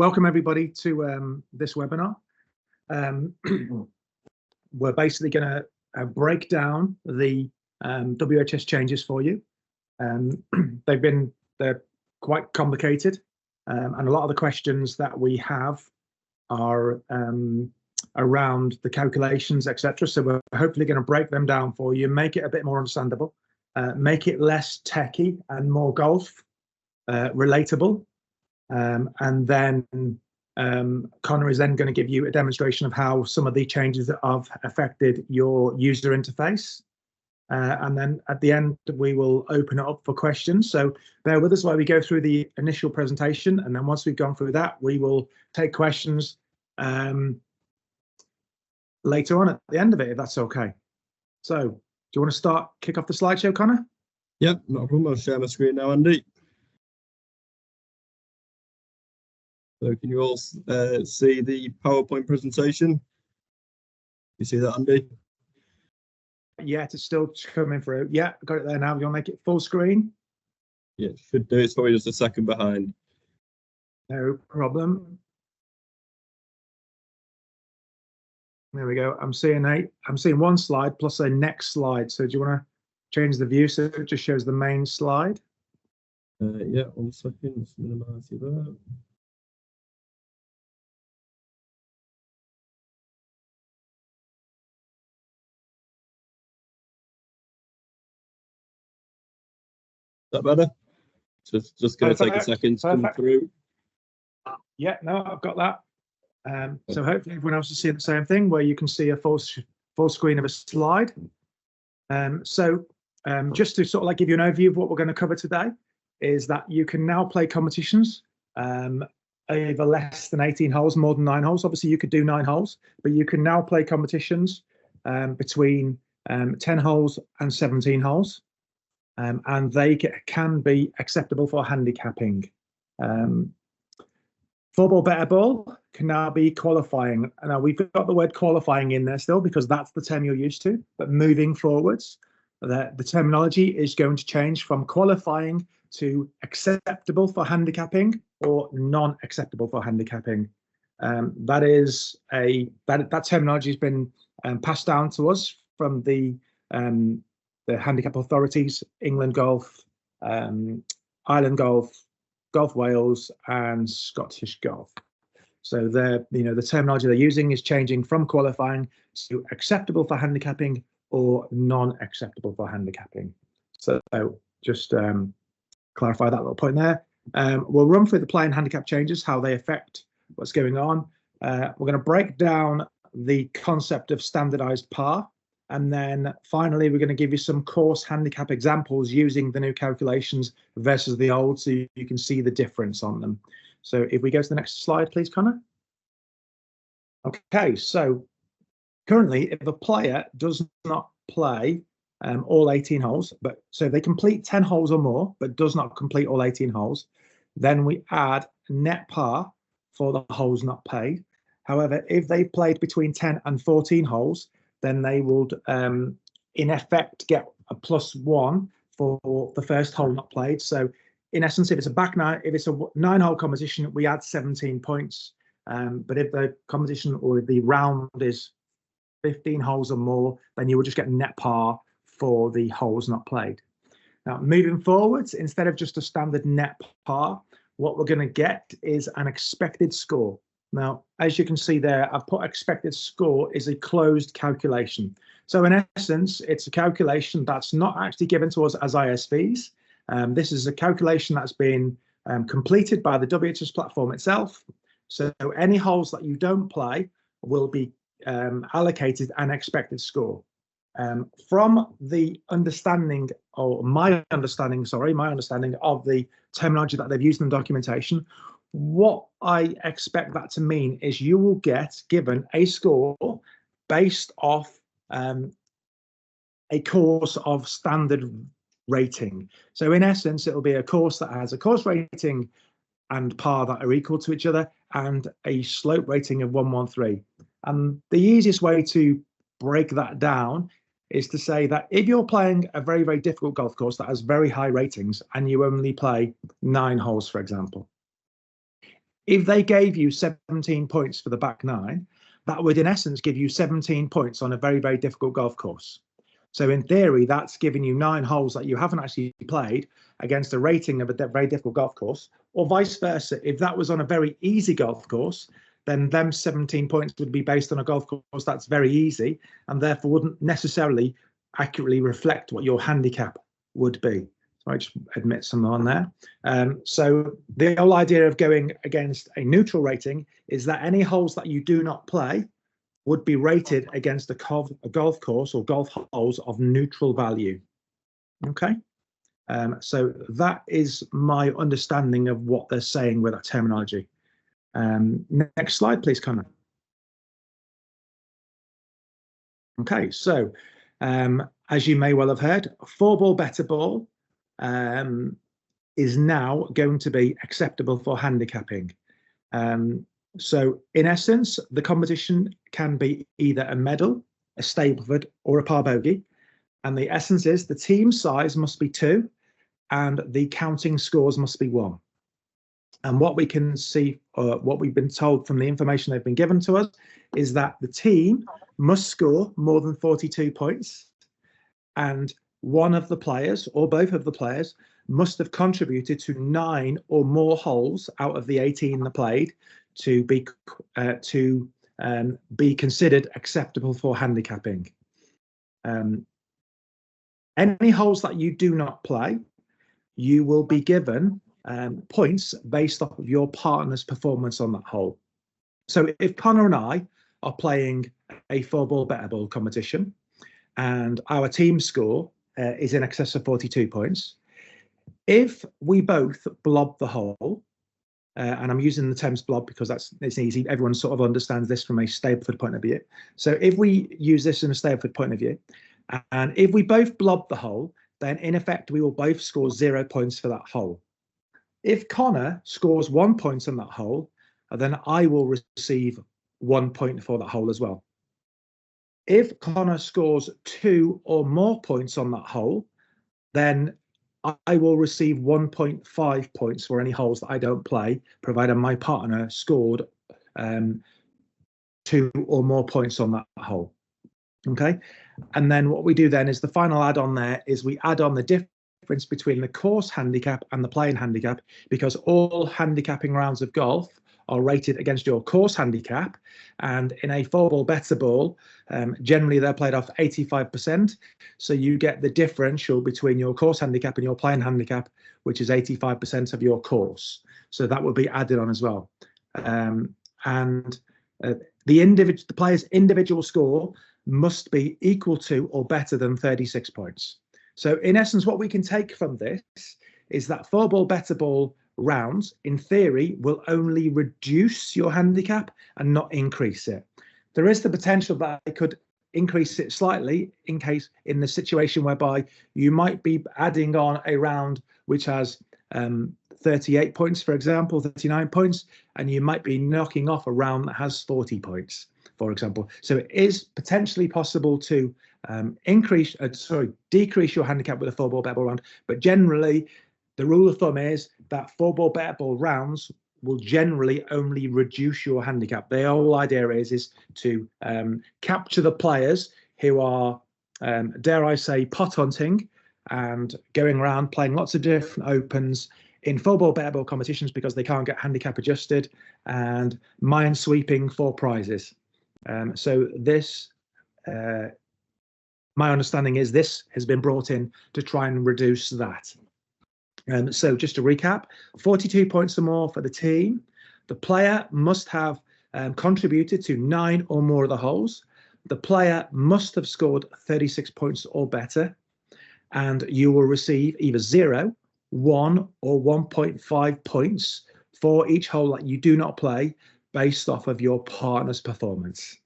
welcome everybody to this webinar. We're basically going to break down the WHS changes for you. They're quite complicated, and a lot of the questions that we have are around the calculations, etc. So we're hopefully going to break them down for you, make it a bit more understandable, make it less techy and more golf relatable. And then Connor is then going to give you a demonstration of how some of the changes that have affected your user interface. And then at the end, we will open it up for questions. So bear with us while we go through the initial presentation. And then once we've gone through that, we will take questions later on at the end of it, if that's okay. So do you want to kick off the slideshow, Connor? Yep, not a problem. I'll share my screen now, Andy. So can you all see the PowerPoint presentation? You see that, Andy? Yeah, it's still coming through. Yeah, got it there now. You want to make it full screen? Yeah, it should do. It's probably just a second behind. No problem. There we go. I'm seeing one slide plus a next slide. So do you want to change the view so it just shows the main slide? Yeah, 1 second. Let's minimize you there. Is that better? Just going to take a second to come through. Yeah, no, I've got that. So hopefully everyone else is seeing the same thing, where you can see a full screen of a slide. Just to sort of like give you an overview of what we're going to cover today, is that you can now play competitions over less than 18 holes, more than 9 holes. Obviously, you could do 9 holes, but you can now play competitions between 10 holes and 17 holes. And they can be acceptable for handicapping. Four-ball, better ball can now be qualifying. Now, we've got the word qualifying in there still because that's the term you're used to. But moving forwards, the terminology is going to change from qualifying to acceptable for handicapping or non-acceptable for handicapping. That terminology has been passed down to us from the handicap authorities, England Golf, Ireland Golf, Golf Wales, and Scottish Golf. So the terminology they're using is changing from qualifying to acceptable for handicapping or non-acceptable for handicapping. So just clarify that little point there. We'll run through the play and handicap changes, how they affect what's going on. We're going to break down the concept of standardized par. And then finally, we're going to give you some course handicap examples using the new calculations versus the old, so you can see the difference on them. So if we go to the next slide, please, Connor. Okay, so currently, if a player does not play all 18 holes, so they complete 10 holes or more, but does not complete all 18 holes, then we add net par for the holes not played. However, if they played between 10 and 14 holes, then they would, in effect, get a +1 for the first hole not played. So, in essence, if it's a 9-hole competition, we add 17 points. But if the competition or the round is 15 holes or more, then you will just get net par for the holes not played. Now, moving forwards, instead of just a standard net par, what we're going to get is an expected score. Now, as you can see there, I've put expected score is a closed calculation. So in essence, it's a calculation that's not actually given to us as ISVs. This is a calculation that's been completed by the WHS platform itself. So any holes that you don't play will be allocated an expected score. From the understanding, or my understanding of the terminology that they've used in the documentation, what I expect that to mean is you will get given a score based off a course of standard rating. So in essence, it'll be a course that has a course rating and par that are equal to each other and a slope rating of 113. And the easiest way to break that down is to say that if you're playing a very, very difficult golf course that has very high ratings and you only play 9 holes, for example, if they gave you 17 points for the back nine, that would in essence give you 17 points on a very, very difficult golf course. So in theory, that's giving you 9 holes that you haven't actually played against a rating of a very difficult golf course, or vice versa. If that was on a very easy golf course, then them 17 points would be based on a golf course that's very easy and therefore wouldn't necessarily accurately reflect what your handicap would be. So I just admit some on there. So the whole idea of going against a neutral rating is that any holes that you do not play would be rated against a golf course or golf holes of neutral value. Okay, so that is my understanding of what they're saying with that terminology. Next slide, please, Connor. Okay, so as you may well have heard, 4-ball better ball is now going to be acceptable for handicapping. So in essence, the competition can be either a medal, a Stableford, or a par bogey. And the essence is the team size must be 2 and the counting scores must be 1. And what we can see, what we've been told from the information they've been given to us, is that the team must score more than 42 points. And one of the players or both of the players must have contributed to 9 or more holes out of the 18 they played to be considered acceptable for handicapping. Any holes that you do not play, you will be given points based off of your partner's performance on that hole. So if Connor and I are playing a 4-ball better ball competition and our team score is in excess of 42 points, if we both blob the hole, and I'm using the terms blob because it's easy. Everyone sort of understands this from a Stableford point of view. So if we use this in a Stableford point of view, and if we both blob the hole, then in effect, we will both score 0 points for that hole. If Connor scores 1 point on that hole, then I will receive 1 point for that hole as well. If Connor scores 2 or more points on that hole, then I will receive 1.5 points for any holes that I don't play, provided my partner scored 2 or more points on that hole. Okay, and then what we do then is the final add-on there is we add on the difference between the course handicap and the playing handicap, because all handicapping rounds of golf are rated against your course handicap, and in a 4-ball better ball, generally they're played off 85%. So you get the differential between your course handicap and your playing handicap, which is 85% of your course. So that will be added on as well. The player's individual score must be equal to or better than 36 points. So in essence, what we can take from this is that 4-ball better ball rounds, in theory, will only reduce your handicap and not increase it. There is the potential that it could increase it slightly in the situation whereby you might be adding on a round which has 38 points, for example, 39 points, and you might be knocking off a round that has 40 points, for example. So it is potentially possible to decrease your handicap with a 4-ball better ball round, but generally the rule of thumb is that 4-ball better ball rounds will generally only reduce your handicap. The whole idea is to capture the players who are, dare I say, pot hunting and going around playing lots of different opens in 4-ball better ball competitions because they can't get handicap adjusted and mind sweeping for prizes. So this, my understanding is this has been brought in to try and reduce that. So just to recap, 42 points or more for the team. The player must have contributed to 9 or more of the holes. The player must have scored 36 points or better. And you will receive either 0, 1 or 1.5 points for each hole that you do not play based off of your partner's performance.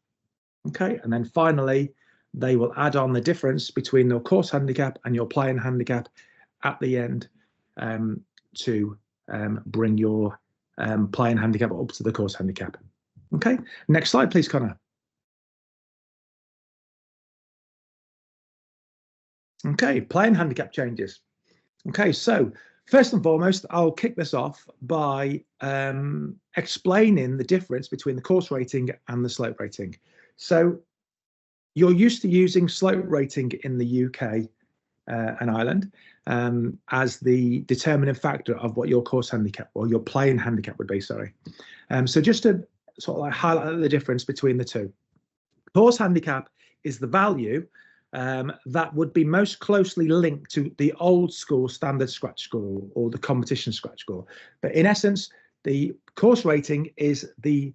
Okay, and then finally, they will add on the difference between your course handicap and your playing handicap at the end to bring your playing handicap up to the course handicap. Okay, next slide, please, Connor. Okay, playing handicap changes. Okay, so First and foremost, I'll kick this off by explaining the difference between the course rating and the slope rating. So you're used to using slope rating in the UK and Ireland as the determining factor of what your course handicap or your playing handicap would be, sorry. So just to sort of like highlight the difference between the two. Course handicap is the value that would be most closely linked to the old school standard scratch score or the competition scratch score. But in essence, the course rating is the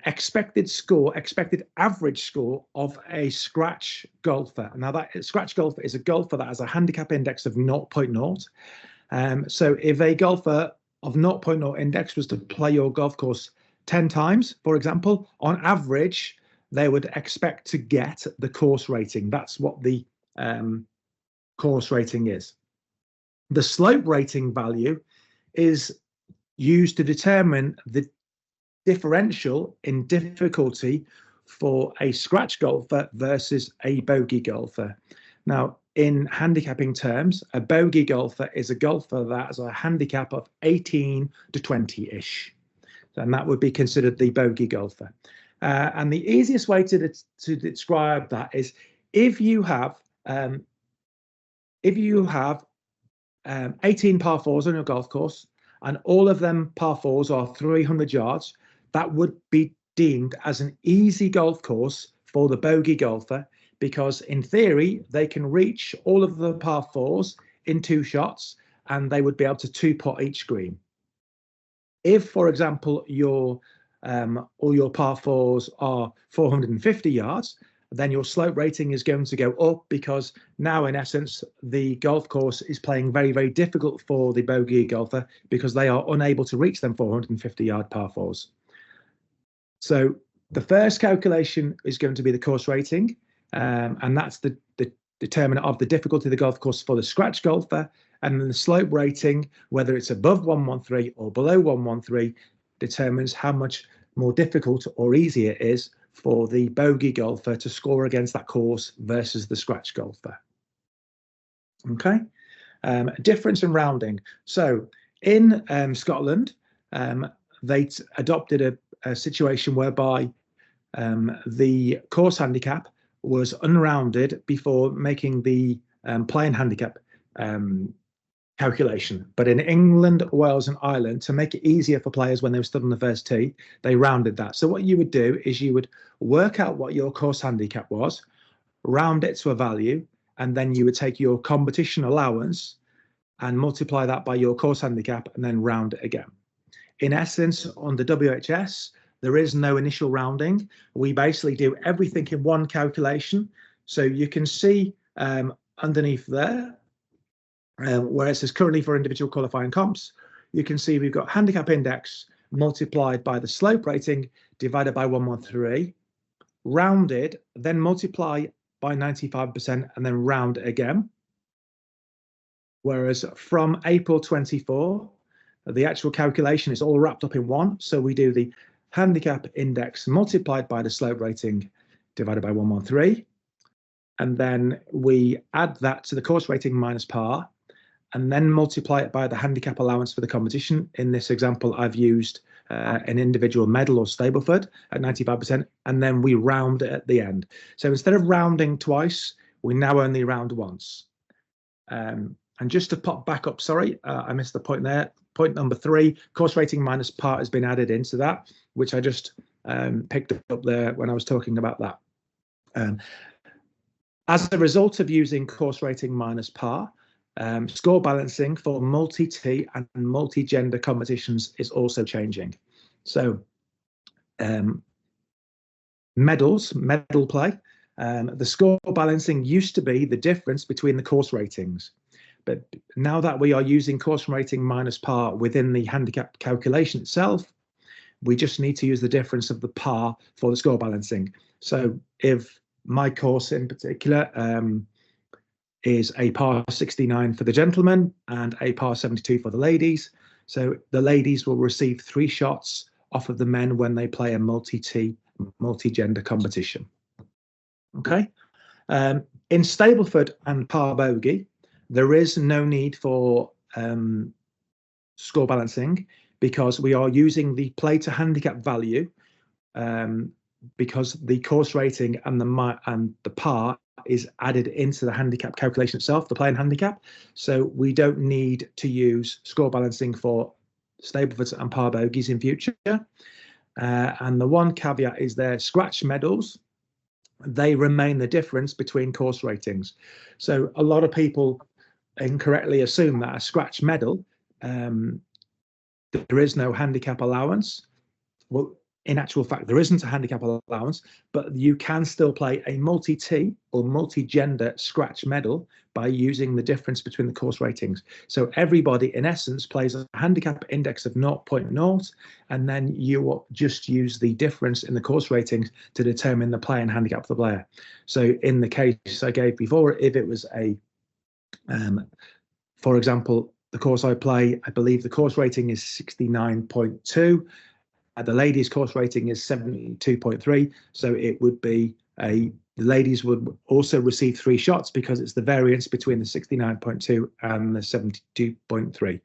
expected average score of a scratch golfer. Now, that scratch golfer is a golfer that has a handicap index of 0.0. So if a golfer of 0.0 index was to play your golf course 10 times, for example, on average, they would expect to get the course rating. That's what the course rating is. The slope rating value is used to determine the differential in difficulty for a scratch golfer versus a bogey golfer. Now, in handicapping terms, a bogey golfer is a golfer that has a handicap of 18 to 20-ish. And that would be considered the bogey golfer. And the easiest way to describe that is if you have 18 par fours on your golf course and all of them par fours are 300 yards, that would be deemed as an easy golf course for the bogey golfer, because in theory they can reach all of the par fours in 2 shots and they would be able to 2-putt each green. If, for example, all your par fours are 450 yards, then your slope rating is going to go up, because now, in essence, the golf course is playing very, very difficult for the bogey golfer because they are unable to reach them 450-yard par fours. So the first calculation is going to be the course rating, and that's the determinant of the difficulty of the golf course for the scratch golfer. And then the slope rating, whether it's above 113 or below 113, determines how much more difficult or easy it is for the bogey golfer to score against that course versus the scratch golfer. Okay, difference in rounding. So in Scotland, they adopted a situation whereby the course handicap was unrounded before making the playing handicap calculation. But in England, Wales and Ireland, to make it easier for players when they were stood on the first tee, they rounded that. So what you would do is you would work out what your course handicap was, round it to a value, and then you would take your competition allowance and multiply that by your course handicap and then round it again. In essence, on the WHS, there is no initial rounding. We basically do everything in one calculation. So you can see underneath there, where it says currently for individual qualifying comps, you can see we've got handicap index multiplied by the slope rating divided by 113, rounded, then multiply by 95% and then round it again. Whereas from April 24, the actual calculation is all wrapped up in one. So we do the handicap index multiplied by the slope rating divided by 113. And then we add that to the course rating minus par, and then multiply it by the handicap allowance for the competition. In this example, I've used an individual medal or Stableford at 95%, and then we round it at the end. So instead of rounding twice, we now only round once. And just to pop back up, sorry, I missed the point there. Point number 3, course rating minus par has been added into that, which I just picked up there when I was talking about that. As a result of using course rating minus par, score balancing for multi-T and multi-gender competitions is also changing. So medal play, the score balancing used to be the difference between the course ratings. But now that we are using course rating minus par within the handicap calculation itself, we just need to use the difference of the par for the score balancing. So if my course in particular is a par 69 for the gentlemen and a par 72 for the ladies, so the ladies will receive 3 shots off of the men when they play a multi-T, multi-gender competition. Okay. In Stableford and par bogey, there is no need for score balancing because we are using the play to handicap value because the course rating and the par is added into the handicap calculation itself, the play and handicap. So we don't need to use score balancing for Stableford and par bogeys in future. And the one caveat is their scratch medals. They remain the difference between course ratings. So a lot of people incorrectly assume that a scratch medal, there is no handicap allowance. Well, in actual fact, there isn't a handicap allowance, but you can still play a multi-T or multi-gender scratch medal by using the difference between the course ratings. So everybody, in essence, plays a handicap index of 0.0, and then you will just use the difference in the course ratings to determine the play and handicap of the player. So in the case I gave before, if it was a, for example, the course I play, I believe the course rating is 69.2. The ladies' course rating is 72.3, so it would be the ladies would also receive 3 shots because it's the variance between the 69.2 and the 72.3.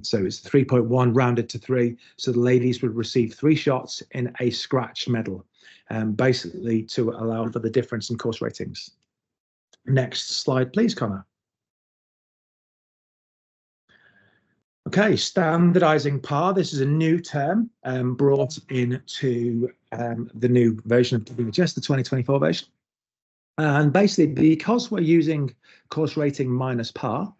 So it's 3.1 rounded to 3. So the ladies would receive 3 shots in a scratch medal, basically to allow for the difference in course ratings. Next slide, please, Connor. Okay, standardizing par. This is a new term brought into the new version of WHS, the 2024 version. And basically, because we're using course rating minus par,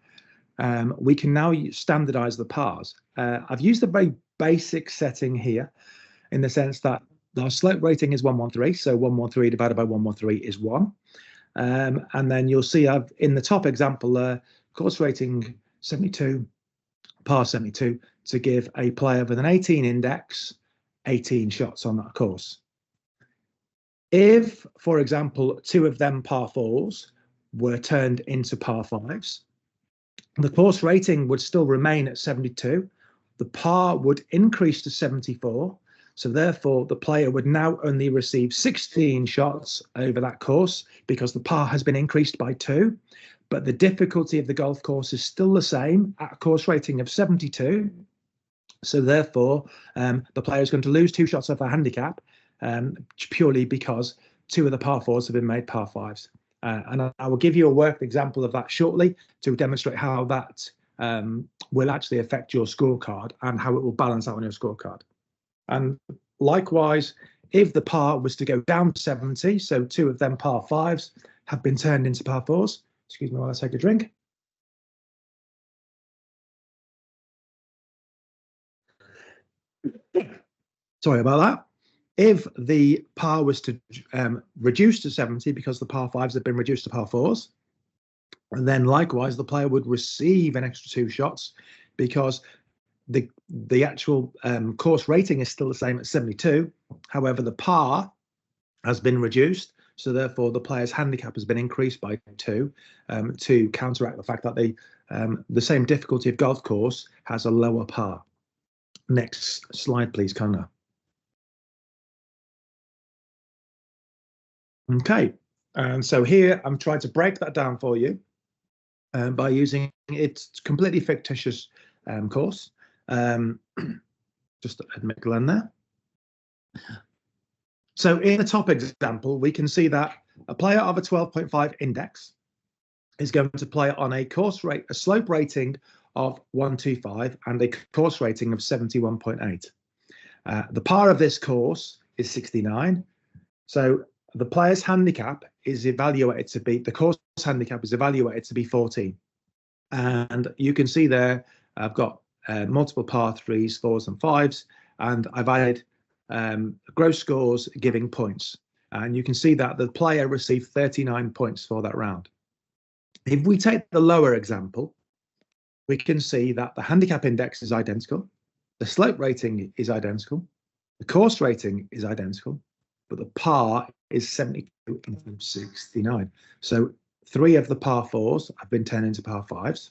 we can now standardize the pars. I've used a very basic setting here in the sense that our slope rating is 113, so 113 divided by 113 is 1. And then you'll see I've in the top example course rating 72, par 72, to give a player with an 18 index 18 shots on that course. If, for example, 2 of them par 4s were turned into par 5s, the course rating would still remain at 72. The par would increase to 74. So therefore, the player would now only receive 16 shots over that course because the par has been increased by 2. But the difficulty of the golf course is still the same at a course rating of 72. So therefore, the player is going to lose 2 shots off a handicap purely because 2 of the par 4s have been made par 5s. And I will give you a worked example of that shortly to demonstrate how that will actually affect your scorecard and how it will balance out on your scorecard. And likewise, if the par was to go down to 70, so 2 of them par 5s have been turned into par 4s. Excuse me while I take a drink. Sorry about that. If the par was to reduce to 70 because the par 5s have been reduced to par 4s, and then likewise the player would receive an extra 2 shots because the actual course rating is still the same at 72. However, the par has been reduced. So therefore, the player's handicap has been increased by 2 to counteract the fact that the same difficulty of golf course has a lower par. Next slide, please, Connor. Okay, and so here I'm trying to break that down for you by using its completely fictitious course. Just admit Glenn there. So in the top example, we can see that a player of a 12.5 index is going to play on a slope rating of 125 and a course rating of 71.8. The par of this course is 69. So the player's handicap is evaluated to be, the course handicap is evaluated to be 14. And you can see there, I've got multiple par 3s, 4s and 5s, and I've added gross scores giving points. And you can see that the player received 39 points for that round. If we take the lower example, we can see that the handicap index is identical, the slope rating is identical, the course rating is identical, but the par is 72 and 69. So 3 of the par 4s have been turned into par 5s.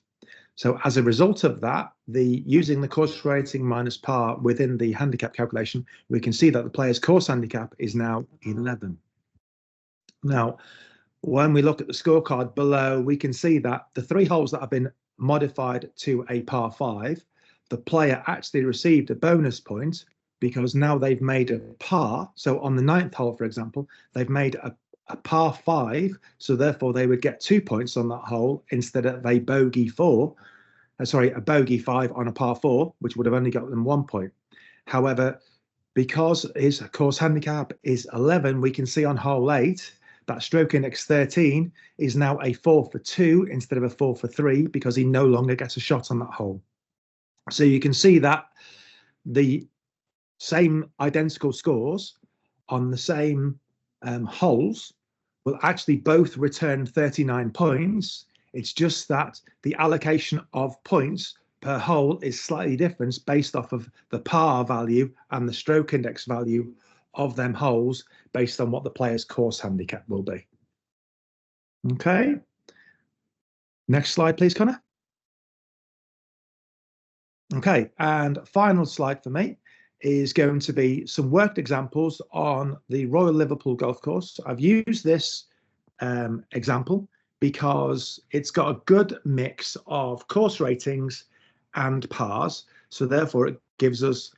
So as a result of that, using the course rating minus par within the handicap calculation, we can see that the player's course handicap is now 11. Now, when we look at the scorecard below, we can see that the 3 holes that have been modified to a par 5, the player actually received a bonus point because now they've made a par. So on the 9th hole, for example, they've made a par 5, so therefore they would get 2 points on that hole instead of a bogey 4. A bogey 5 on a par 4, which would have only got them 1 point. However, because his course handicap is 11, we can see on hole 8 that stroke index 13 is now a 4 for 2 instead of a 4 for 3 because he no longer gets a shot on that hole. So you can see that the same identical scores on the same holes will actually both return 39 points. It's just that the allocation of points per hole is slightly different based off of the par value and the stroke index value of them holes based on what the player's course handicap will be. Okay. Next slide, please, Connor. Okay, and final slide for me is going to be some worked examples on the Royal Liverpool golf course. I've used this example because it's got a good mix of course ratings and pars, so therefore it gives us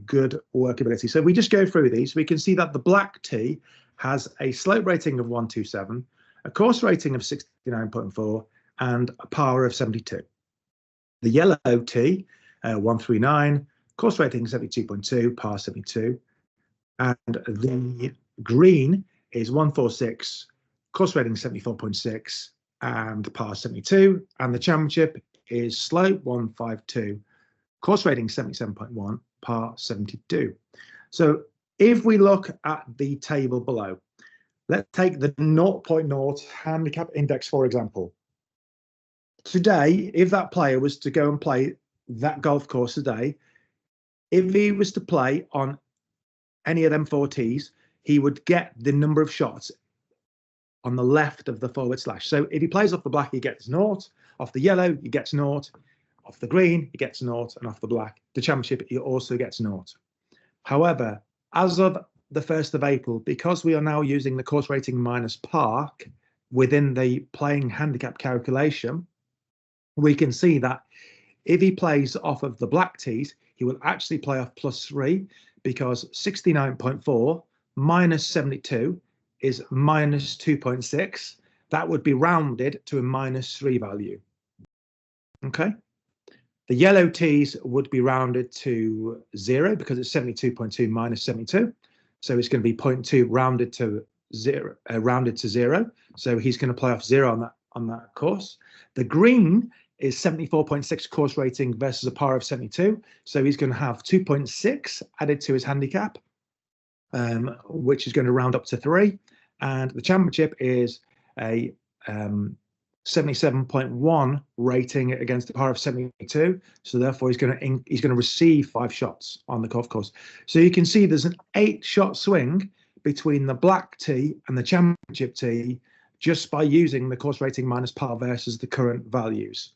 good workability. So if we just go through these, we can see that the black tee has a slope rating of 127, a course rating of 69.4, and a par of 72. The yellow tee, 139, course rating 72.2, par 72, and the green is 146, course rating 74.6, and par 72, and the championship is slope 152, course rating 77.1, par 72. So if we look at the table below, let's take the 0.0 handicap index, for example. Today, if that player was to go and play that golf course today, if he was to play on any of them 4 tees, he would get the number of shots on the left of the forward slash. So if he plays off the black, he gets 0. Off the yellow, he gets 0. Off the green, he gets 0. And off the black, the championship, he also gets 0. However, as of the 1st of April, because we are now using the course rating minus par within the playing handicap calculation, we can see that if he plays off of the black tees, he will actually play off +3 because 69.4 minus 72 is minus 2.6. That would be rounded to a -3 value. Okay. The yellow tees would be rounded to 0 because it's 72.2 minus 72. So it's going to be 0.2 rounded to 0. So he's going to play off 0 on that course. The green is 74.6 course rating versus a par of 72. So he's going to have 2.6 added to his handicap, which is going to round up to 3. And the championship is a 77.1 rating against a par of 72. So therefore he's going to receive 5 shots on the golf course. So you can see there's an 8-shot swing between the black tee and the championship tee just by using the course rating minus par versus the current values.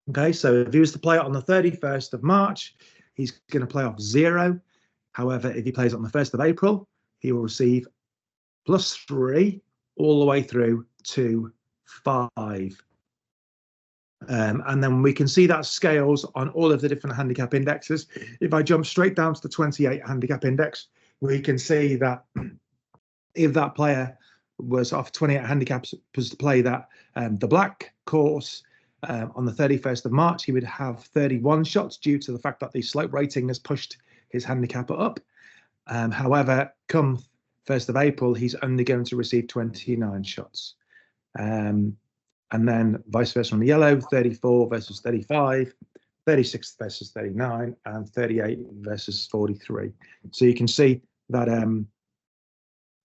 Okay, so if he was to play it on the 31st of March, he's going to play off 0. However, if he plays on the 1st of April, he will receive +3 all the way through to 5. And then we can see that scales on all of the different handicap indexes. If I jump straight down to the 28 handicap index, we can see that if that player was off 28 handicaps was to play that the black course on the 31st of March, he would have 31 shots due to the fact that the slope rating has pushed his handicap up. However, come 1st of April, he's only going to receive 29 shots. And then vice versa on the yellow, 34 versus 35, 36 versus 39, and 38 versus 43. So you can see that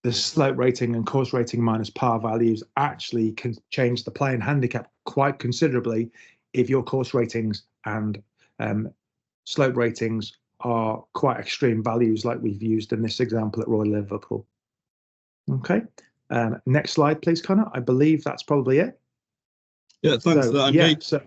the slope rating and course rating minus par values actually can change the playing handicap quite considerably if your course ratings and slope ratings are quite extreme values like we've used in this example at Royal Liverpool. Okay, next slide, please, Connor. I believe that's probably it. Yeah, thanks for that, Andy. Yeah, so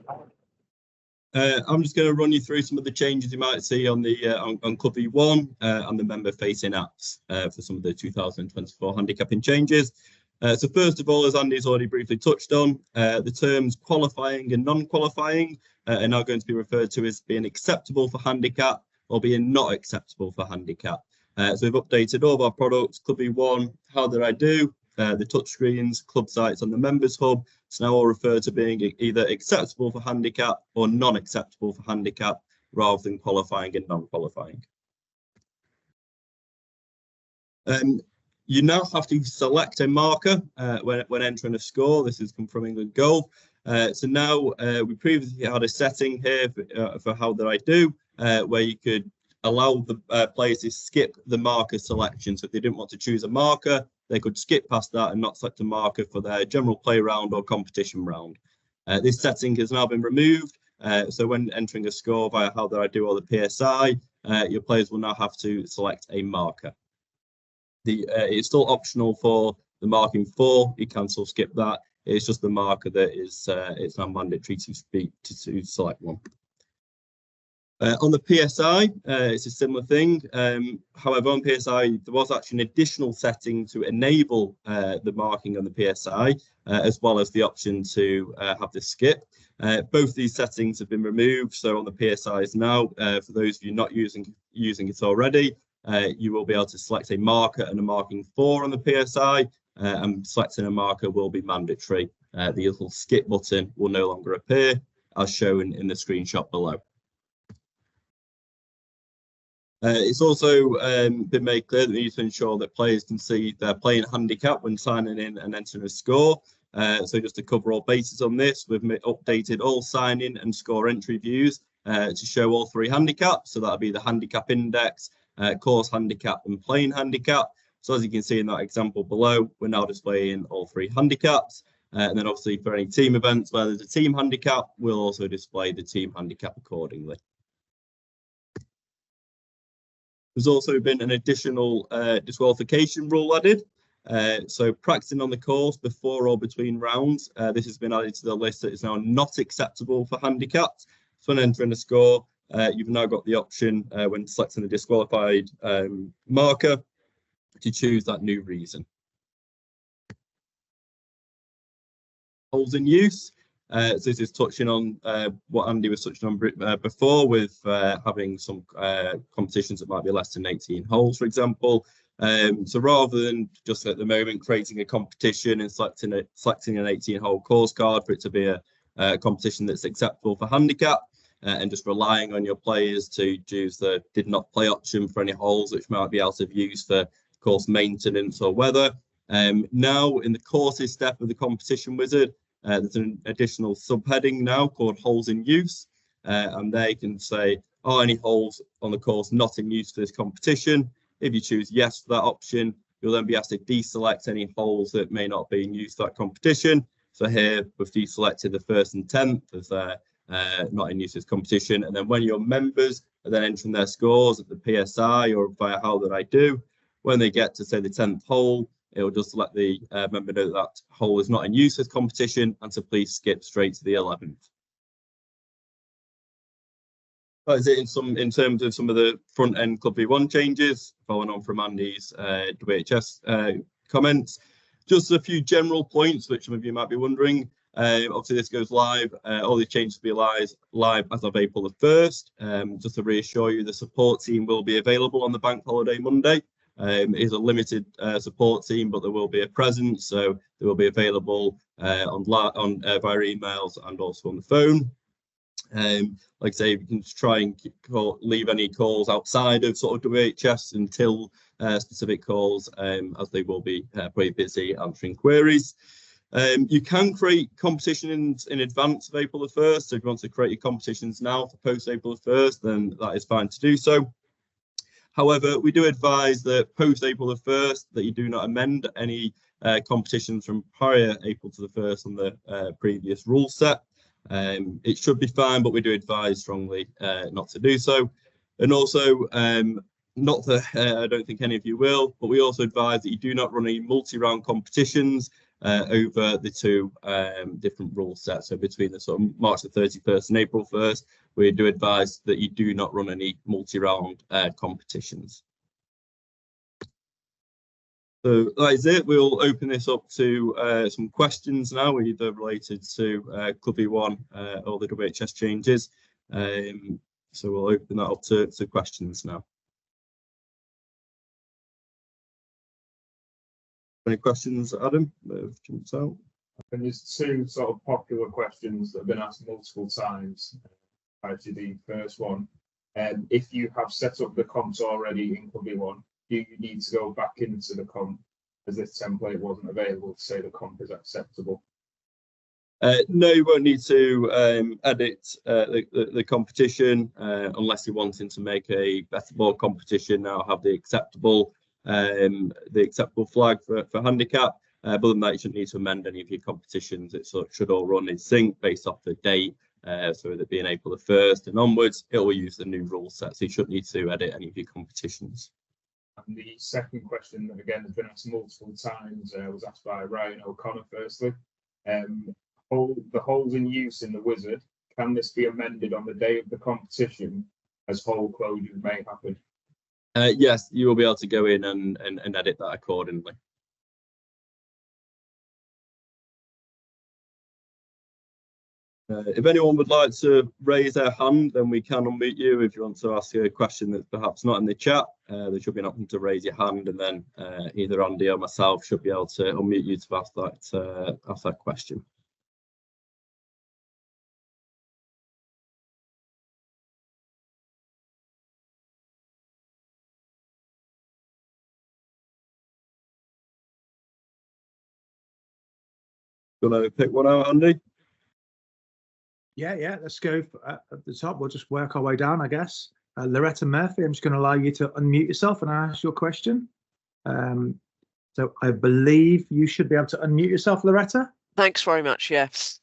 I'm just going to run you through some of the changes you might see on the on Club V1 and the member-facing apps for some of the 2024 handicapping changes. So first of all, as Andy's already briefly touched on, the terms qualifying and non-qualifying are now going to be referred to as being acceptable for handicap or being not acceptable for handicap. So we've updated all of our products, Club E1, How Did I Do, the touchscreens, club sites and the members hub. It's now all referred to being either acceptable for handicap or non-acceptable for handicap rather than qualifying and non-qualifying. You now have to select a marker when entering a score. This has come from England Golf. So now we previously had a setting here for How Did I Do, where you could allow the players to skip the marker selection. So if they didn't want to choose a marker, they could skip past that and not select a marker for their general play round or competition round. This setting has now been removed. So when entering a score via How Did I Do or the PSI, your players will now have to select a marker. It's still optional for the marking 4. You can still skip that. It's just the marker that is it's now mandatory to select one. On the PSI, it's a similar thing. However, on PSI, there was actually an additional setting to enable the marking on the PSI, as well as the option to have the skip. Both these settings have been removed. So on the PSIs now, for those of you not using it already, you will be able to select a marker and a marking 4 on the PSI, and selecting a marker will be mandatory. The little skip button will no longer appear, as shown in the screenshot below. It's also been made clear that we need to ensure that players can see their playing handicap when signing in and entering a score. So just to cover all bases on this, we've updated all sign-in and score entry views to show all 3 handicaps. So that'll be the handicap index, course handicap and playing handicap. So as you can see in that example below, we're now displaying all 3 handicaps. And then obviously for any team events where there's a team handicap, we'll also display the team handicap accordingly. There's also been an additional disqualification rule added. So practicing on the course before or between rounds, this has been added to the list that is now not acceptable for handicaps. So when entering a score, you've now got the option when selecting the disqualified marker to choose that new reason. Holes in use. So this is touching on what Andy was touching on before, with having some competitions that might be less than 18 holes, for example. So rather than just at the moment creating a competition and selecting an 18-hole course card for it to be a competition that's acceptable for handicap, and just relying on your players to choose the did not play option for any holes which might be out of use for course maintenance or weather. Now in the courses step of the competition wizard, there's an additional subheading now called holes in use, and they can say, are any holes on the course not in use for this competition? If you choose yes for that option, you'll then be asked to deselect any holes that may not be in use for that competition. So here we've deselected the 1st and 10th as not in use for this competition. And then when your members are then entering their scores at the PSI or via How Did I Do, when they get to say the 10th hole, it will just let the member know that hole is not in use as competition, and to please skip straight to the 11th. That is it in terms of some of the front end Club V1 changes, following on from Andy's WHS comments. Just a few general points which some of you might be wondering. Obviously this goes live, all these changes will be live as of April the 1st. Just to reassure you, the support team will be available on the bank holiday Monday. It is a limited support team, but there will be a presence, so they will be available via emails and also on the phone. Like I say, you can try and leave any calls outside of sort of WHS until specific calls, as they will be pretty busy answering queries. You can create competitions in advance of April the 1st. So if you want to create your competitions now for post April the 1st, then that is fine to do so. However, we do advise that post April the 1st that you do not amend any competitions from prior April to the 1st on the previous rule set. It should be fine, but we do advise strongly not to do so. And also, not that I don't think any of you will, but we also advise that you do not run any multi-round competitions over the 2 different rule sets. So between the sort of March the 31st and April 1st, we do advise that you do not run any multi-round competitions. So that is it. We'll open this up to some questions now, either related to Club E1 or the WHS changes. So we'll open that up to questions now. Any questions, Adam, that have jumped out? And there's two sort of popular questions that have been asked multiple times. To the first one, if you have set up the comps already in Club E1, do you need to go back into the comp as this template wasn't available to say the comp is acceptable? No, you won't need to edit the competition unless you're wanting to make a better ball competition. Now have the acceptable flag for handicap. Other than that, you shouldn't need to amend any of your competitions. It should all run in sync based off the date. So with it being April the 1st and onwards, it will use the new rule set. So you shouldn't need to edit any of your competitions. And the second question that again has been asked multiple times was asked by Ryan O'Connor. Firstly, the holes in use in the Wizard, can this be amended on the day of the competition as hole closures may happen? Yes, you will be able to go in and edit that accordingly. If anyone would like to raise their hand, then we can unmute you. If you want to ask a question that's perhaps not in the chat, there should be an option to raise your hand, and then either Andy or myself should be able to unmute you to ask that question. Do you want to pick one out, Andy? Yeah, let's go at the top. We'll just work our way down, I guess. Loretta Murphy, I'm just going to allow you to unmute yourself and ask your question. So I believe you should be able to unmute yourself, Loretta. Thanks very much. Yes.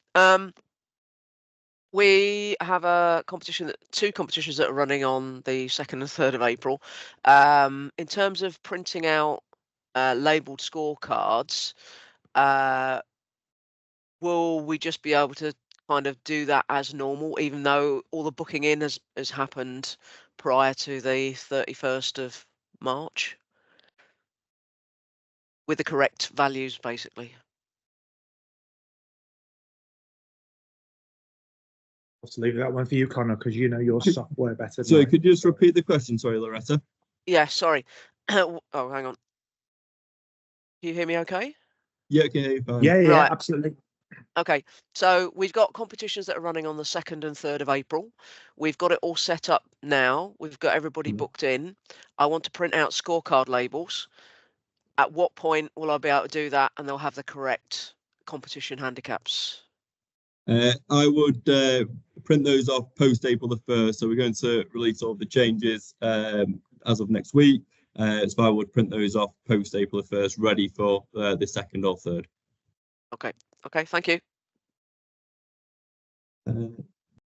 We have a competition, two competitions that are running on the 2nd and 3rd of April. In terms of printing out labelled scorecards, will we just be able to kind of do that as normal, even though all the booking in has happened prior to the 31st of March? With the correct values, basically. I'll leave that one for you, Connor, because you know your software better. So could you just repeat the question? Sorry, Loretta. Yeah, sorry. Oh, hang on. Can you hear me okay? Yeah, I can hear you fine. Yeah, Right. Absolutely. Okay, so we've got competitions that are running on the 2nd and 3rd of April. We've got it all set up now. We've got everybody booked in. I want to print out scorecard labels. At what point will I be able to do that and they'll have the correct competition handicaps? I would print those off post April the 1st. So we're going to release all the changes as of next week. So I would print those off post April the 1st, ready for the 2nd or 3rd. Okay, thank you.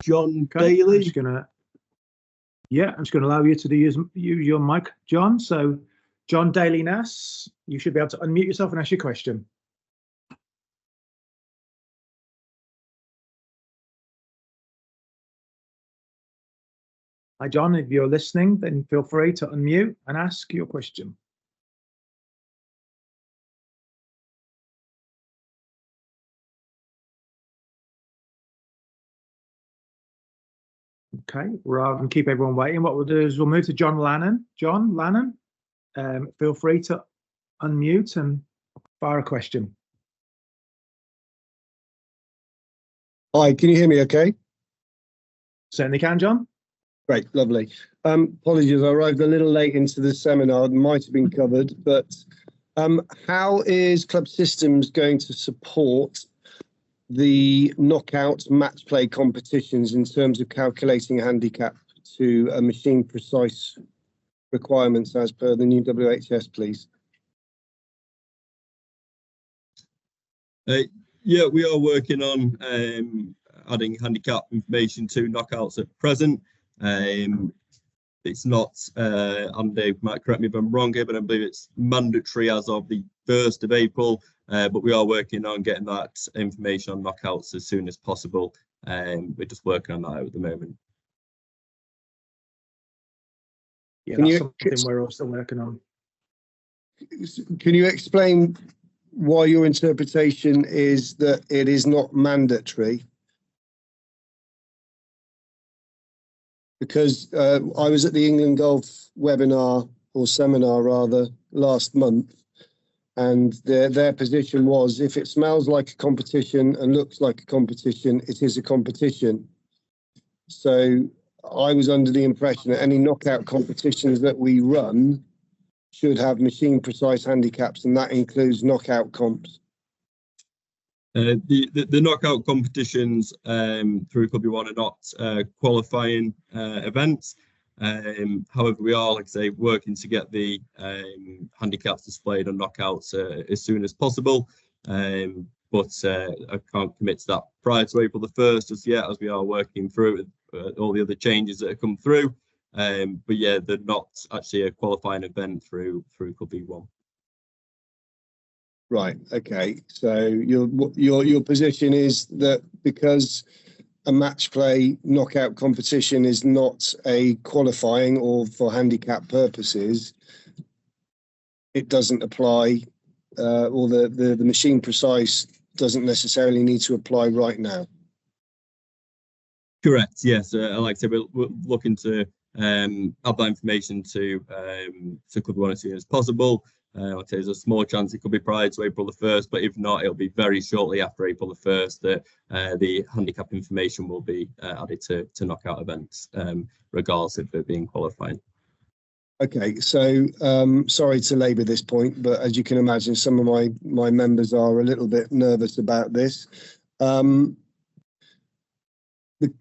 John Daly. I'm just gonna allow you to use your mic, John. So John Daly Nass, you should be able to unmute yourself and ask your question. Hi, John. If you're listening, then feel free to unmute and ask your question. Okay, rather than keep everyone waiting, what we'll do is we'll move to John Lannon. John Lannon, feel free to unmute and fire a question. Hi, can you hear me okay? Certainly can, John. Great, lovely. Apologies, I arrived a little late into the seminar. It might have been covered, but how is Club Systems going to support the knockout match play competitions in terms of calculating a handicap to a machine precise requirements as per the new WHS, please? Yeah, we are working on adding handicap information to knockouts at present. It's not, Andy might correct me if I'm wrong here, but I believe it's mandatory as of the 1st of April. But we are working on getting that information on knockouts as soon as possible. We're just working on that at the moment. Yeah, that's something we're also working on. can you explain why your interpretation is that it is not mandatory? Because I was at the England Golf webinar, or seminar rather, last month, and their position was, if it smells like a competition and looks like a competition, it is a competition. So I was under the impression that any knockout competitions that we run should have machine precise handicaps, and that includes knockout comps. The knockout competitions through Club V1 are not qualifying events. However, we are, like I say, working to get the handicaps displayed on knockouts as soon as possible. But I can't commit to that prior to April the 1st just yet, as we are working through all the other changes that have come through. But yeah, they're not actually a qualifying event through Club V1. Right. Okay. So your position is that because a match play knockout competition is not a qualifying or for handicap purposes, it doesn't apply, or the machine precise doesn't necessarily need to apply right now. Correct. Yes. Like I said, we're looking to add that information to Club V1 as soon as possible. Like I say, there's a small chance it could be prior to April the 1st, but if not, it'll be very shortly after April the 1st that the handicap information will be added to knockout events, regardless of it being qualifying. Okay, so sorry to labour this point, but as you can imagine, some of my members are a little bit nervous about this.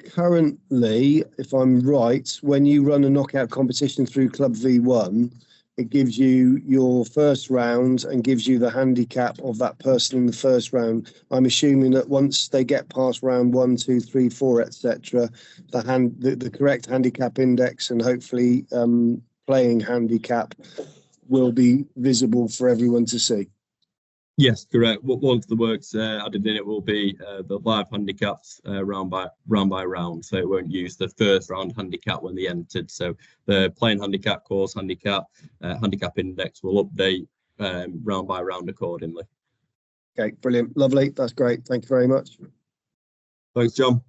Currently, if I'm right, when you run a knockout competition through Club V1, it gives you your first round and gives you the handicap of that person in the first round. I'm assuming that once they get past round 1, 2, 3, 4, etc., the correct handicap index and hopefully playing handicap will be visible for everyone to see. Yes, correct. Once the work's added in, it will be the live handicaps round by round. So it won't use the first round handicap when they entered. So the playing handicap, course handicap, handicap index will update round by round accordingly. Okay, brilliant, lovely. That's great. Thank you very much. Thanks, John.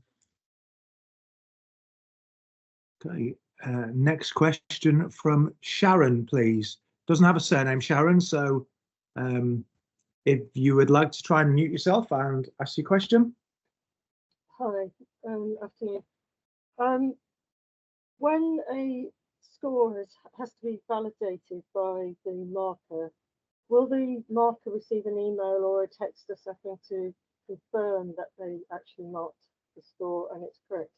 Okay, next question from Sharon, please. Doesn't have a surname, Sharon, so if you would like to try and mute yourself and ask your question. Hi, afternoon. When a score has to be validated by the marker, will the marker receive an email or a text or something to confirm that they actually marked the score and it's correct?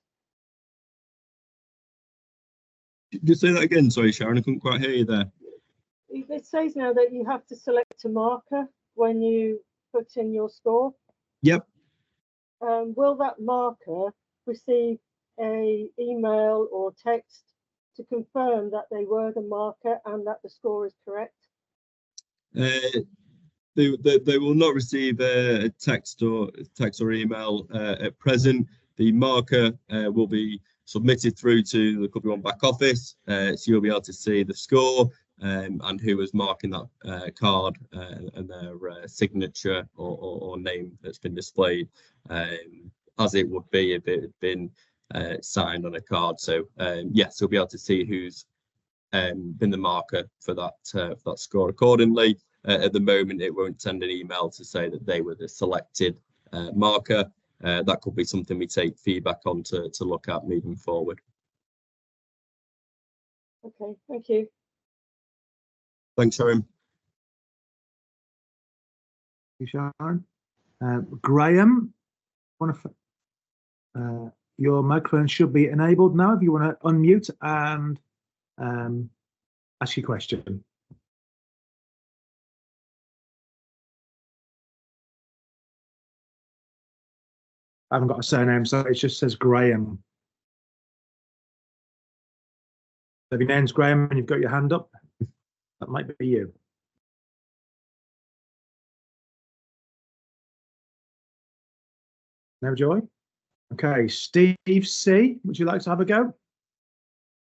Just say that again, sorry, Sharon, I couldn't quite hear you there. It says now that you have to select a marker when you put in your score. Yep. Will that marker receive a email or text to confirm that they were the marker and that the score is correct? They will not receive a text or email at present. The marker will be submitted through to the Club V1 back office, so you'll be able to see the score and who was marking that card and their signature or name that's been displayed, as it would be if it had been signed on a card. So yes, you'll be able to see who's been the marker for that score accordingly. At the moment, it won't send an email to say that they were the selected marker. That could be something we take feedback on to look at moving forward. Okay, thank you. Thanks, Sharon. Thank you, Sharon. Graham, your microphone should be enabled now if you want to unmute and ask your question. I haven't got a surname, so it just says Graham. So if your name's Graham and you've got your hand up, that might be you. No joy? Okay, Steve C, would you like to have a go?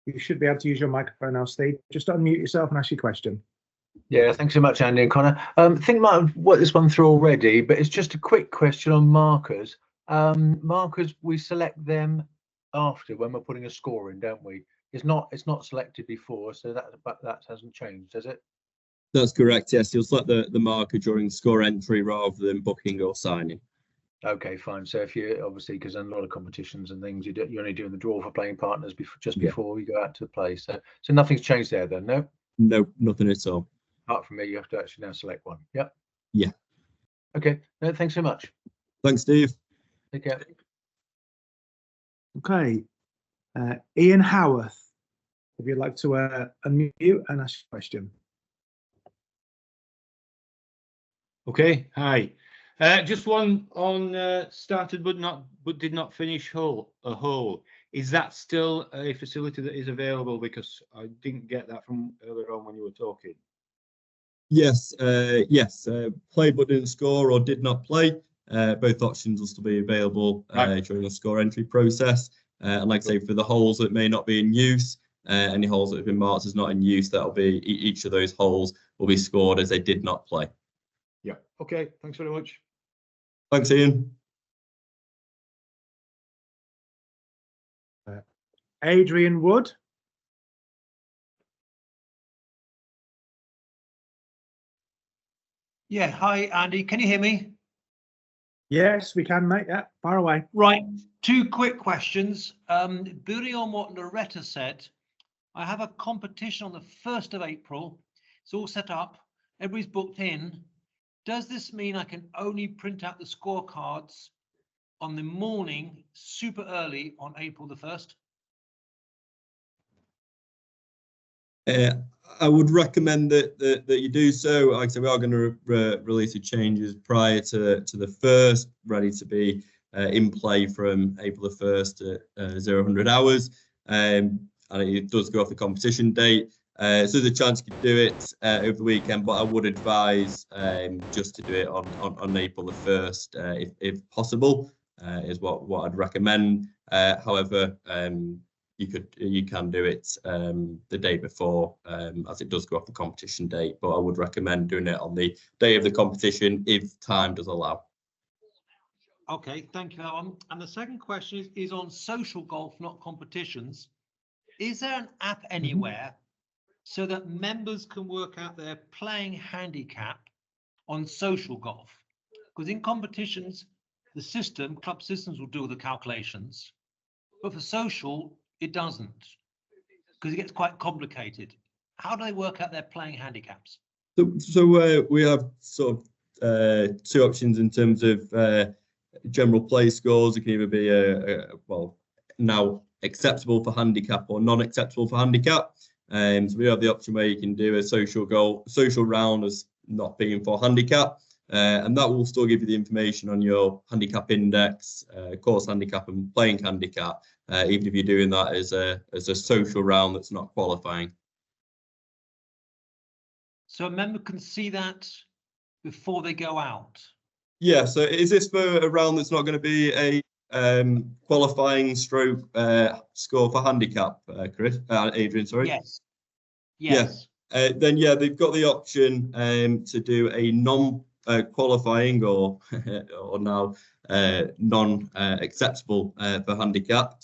You should be able to use your microphone now, Steve. Just unmute yourself and ask your question. Yeah, thanks so much, Andy and Connor. I think I might have worked this one through already, but it's just a quick question on markers. Markers, we select them after when we're putting a score in, don't we? It's not selected before, so that hasn't changed, has it? That's correct. Yes, you'll select the marker during score entry rather than booking or signing. Okay, fine. So if you obviously, because in a lot of competitions and things, you're only doing the draw for playing partners before you go out to play. So nothing's changed there then, no? No, nothing at all. Apart from me, you have to actually now select one. Yep. Yeah. Okay. No, thanks so much. Thanks, Steve. Take care. Okay. Ian Howarth, if you'd like to unmute and ask a question. Okay, hi. Just one on started but did not finish a hole. Is that still a facility that is available? Because I didn't get that from earlier on when you were talking. Yes, play but didn't score or did not play. Both options will still be available during the score entry process. And like I say, for the holes that may not be in use, any holes that have been marked as not in use, that'll be each of those holes will be scored as they did not play. Yeah. Okay. Thanks very much. Thanks, Ian. Adrian Wood. Yeah, hi Andy, can you hear me? Yes, we can, mate. Yeah, far away. Right, two quick questions. Building on what Loretta said, I have a competition on the 1st of April. It's all set up, everybody's booked in. Does this mean I can only print out the scorecards on the morning, super early on April the 1st? I would recommend that you do so. Like I said, we are going to release the changes prior to the 1st, ready to be in play from April the 1st at 00 hours. And it does go off the competition date. So there's a chance you could do it over the weekend, but I would advise just to do it on April the 1st, if possible, is what I'd recommend. However, you can do it the day before, as it does go off the competition date, but I would recommend doing it on the day of the competition if time does allow. Okay, thank you. And the second question is on social golf, not competitions. Is there an app anywhere so that members can work out their playing handicap on social golf? Because in competitions, the club systems will do the calculations, but for social, it doesn't, because it gets quite complicated. How do they work out their playing handicaps? So we have sort of two options in terms of general play scores. It can either be now acceptable for handicap or non-acceptable for handicap. So we have the option where you can do a social round as not being for handicap, and that will still give you the information on your handicap index, course handicap, and playing handicap, even if you're doing that as a social round that's not qualifying. So a member can see that before they go out? Yeah, so is this for a round that's not going to be a qualifying stroke score for handicap, Adrian, sorry? Yes. Yes. Yeah. Then, yeah, they've got the option to do a non-qualifying or now non-acceptable for handicap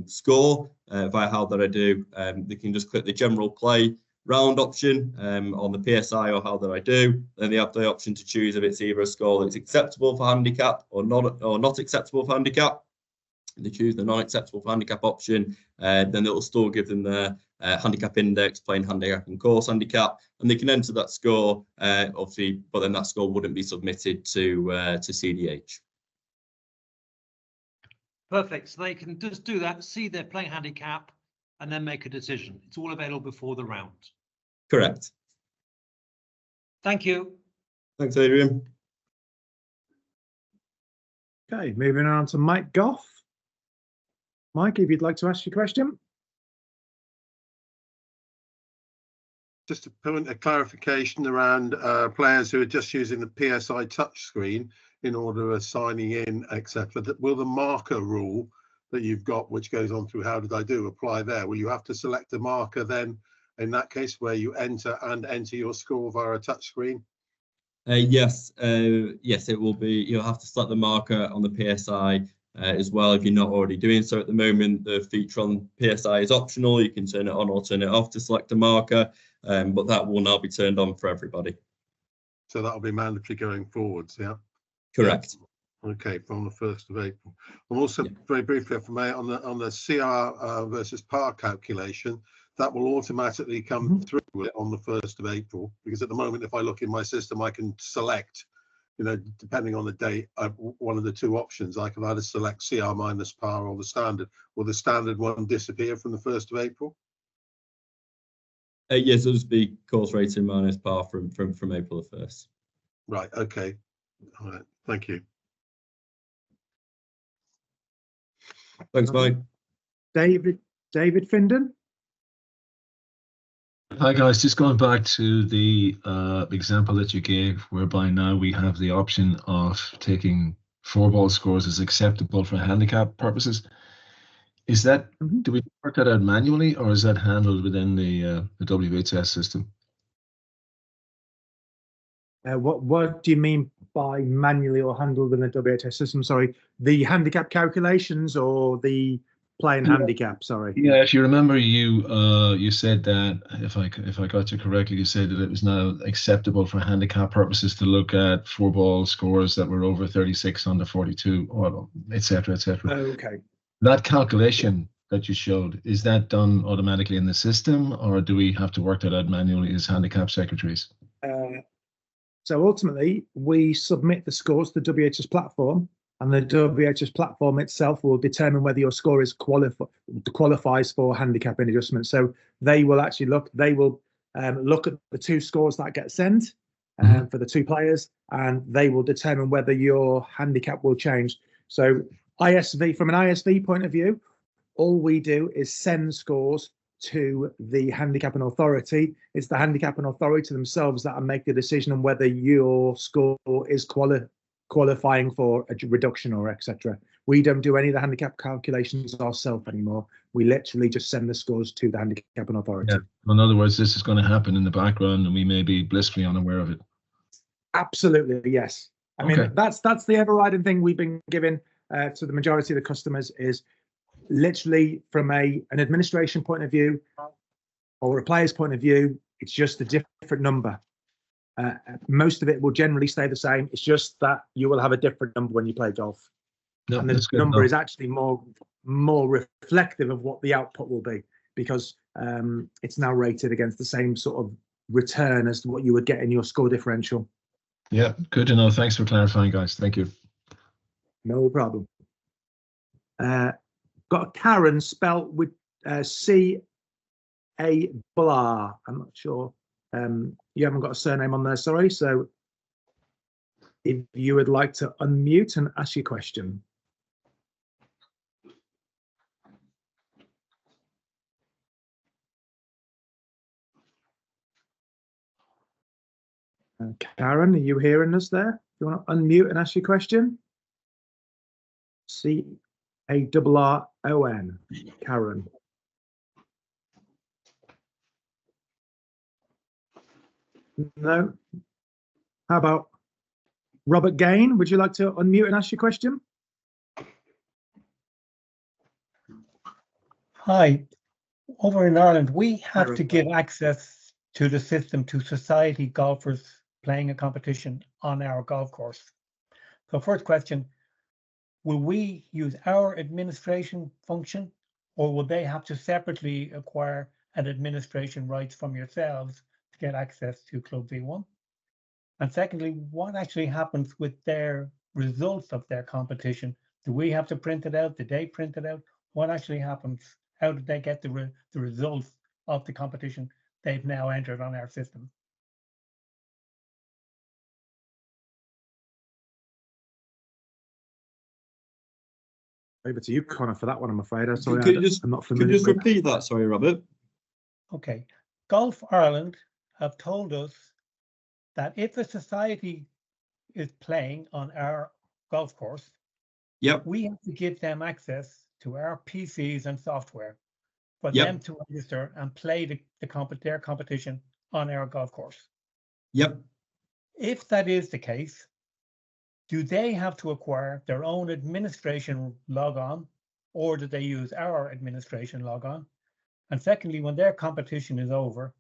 score via How That I Do. They can just click the general play round option on the PSI or How That I Do. Then they have the option to choose if it's either a score that's acceptable for handicap or not acceptable for handicap. They choose the non-acceptable for handicap option, then it'll still give them their handicap index, playing handicap and course handicap, and they can enter that score, obviously, but then that score wouldn't be submitted to CDH. Perfect. So they can just do that, see their playing handicap, and then make a decision. It's all available before the round. Correct. Thank you. Thanks, Adrian. Okay, moving on to Mike Goff. Mike, if you'd like to ask your question. Just a point of clarification around players who are just using the PSI touchscreen in order of signing in, etc. Will the marker rule that you've got, which goes on through How Did I Do, apply there? Will you have to select a marker then in that case, where you enter your score via a touch screen? Yes, it will be. You'll have to select the marker on the PSI as well if you're not already doing so at the moment. The feature on PSI is optional. You can turn it on or turn it off to select a marker, but that will now be turned on for everybody. So that'll be mandatory going forwards, yeah? Correct. Okay, from the 1st of April. And also, very briefly, if I may, on the CR versus par calculation, that will automatically come through on the 1st of April, because at the moment, if I look in my system, I can select, you know, depending on the date, one of the two options. I can either select CR minus par or the standard. Will the standard one disappear from the 1st of April? Yes, it'll just be course rating minus par from April the 1st. Right, okay. All right, thank you. Thanks, Mike. David Findon. Hi guys, just going back to the example that you gave, whereby now we have the option of taking 4-ball scores as acceptable for handicap purposes. Is that, do we work that out manually, or is that handled within the WHS system? What do you mean by manually or handled in the WHS system? Sorry, the handicap calculations or the playing handicap? Sorry. Yeah, if you remember, you said that, if I got you correctly, you said that it was now acceptable for handicap purposes to look at 4-ball scores that were over 36 under 42, or etc. etc. Okay. That calculation that you showed, is that done automatically in the system, or do we have to work that out manually as handicap secretaries? So ultimately, we submit the scores to the WHS platform, and the WHS platform itself will determine whether your score is qualifies for handicapping adjustment. So they will actually look at the two scores that get sent for the two players, and they will determine whether your handicap will change. So ISV, from an ISV point of view, all we do is send scores to the handicapping authority. It's the handicapping authority themselves that make the decision on whether your score is qualifying for a reduction or etc. We don't do any of the handicap calculations ourselves anymore. We literally just send the scores to the handicapping authority. Yeah. In other words, this is going to happen in the background and we may be blissfully unaware of it. Absolutely, yes. I mean, that's the overriding thing we've been giving to the majority of the customers is literally from an administration point of view or a player's point of view, it's just a different number. Most of it will generally stay the same. It's just that you will have a different number when you play golf. No, and the number is actually more reflective of what the output will be, because it's now rated against the same sort of return as to what you would get in your score differential. Yeah, good to know. Thanks for clarifying, guys. Thank you. No problem. Got Karen spelt with C-A-R-R. I'm not sure. You haven't got a surname on there, sorry. So if you would like to unmute and ask your question. Karen, are you hearing us there? You want to unmute and ask your question? C-A-R-R-O-N, Karen. No. How about Robert Gain? Would you like to unmute and ask your question? Hi. Over in Ireland, we have to give access to the system to society golfers playing a competition on our golf course. So first question, will we use our administration function, or will they have to separately acquire an administration rights from yourselves to get access to Club V1? And secondly, what actually happens with their results of their competition? Do we have to print it out? Did they print it out? What actually happens? How did they get the results of the competition they've now entered on our system? Over to you, Connor, for that one, I'm afraid. I'm sorry, I'm not familiar. Could you just repeat that? Sorry, Robert. Okay. Golf Ireland have told us that if a society is playing on our golf course, yep, we have to give them access to our PCs and software. for Yep. them to register and play their competition on our golf course? Yep. If that is the case, do they have to acquire their own administration logon, or do they use our administration logon? And secondly, when their competition is over,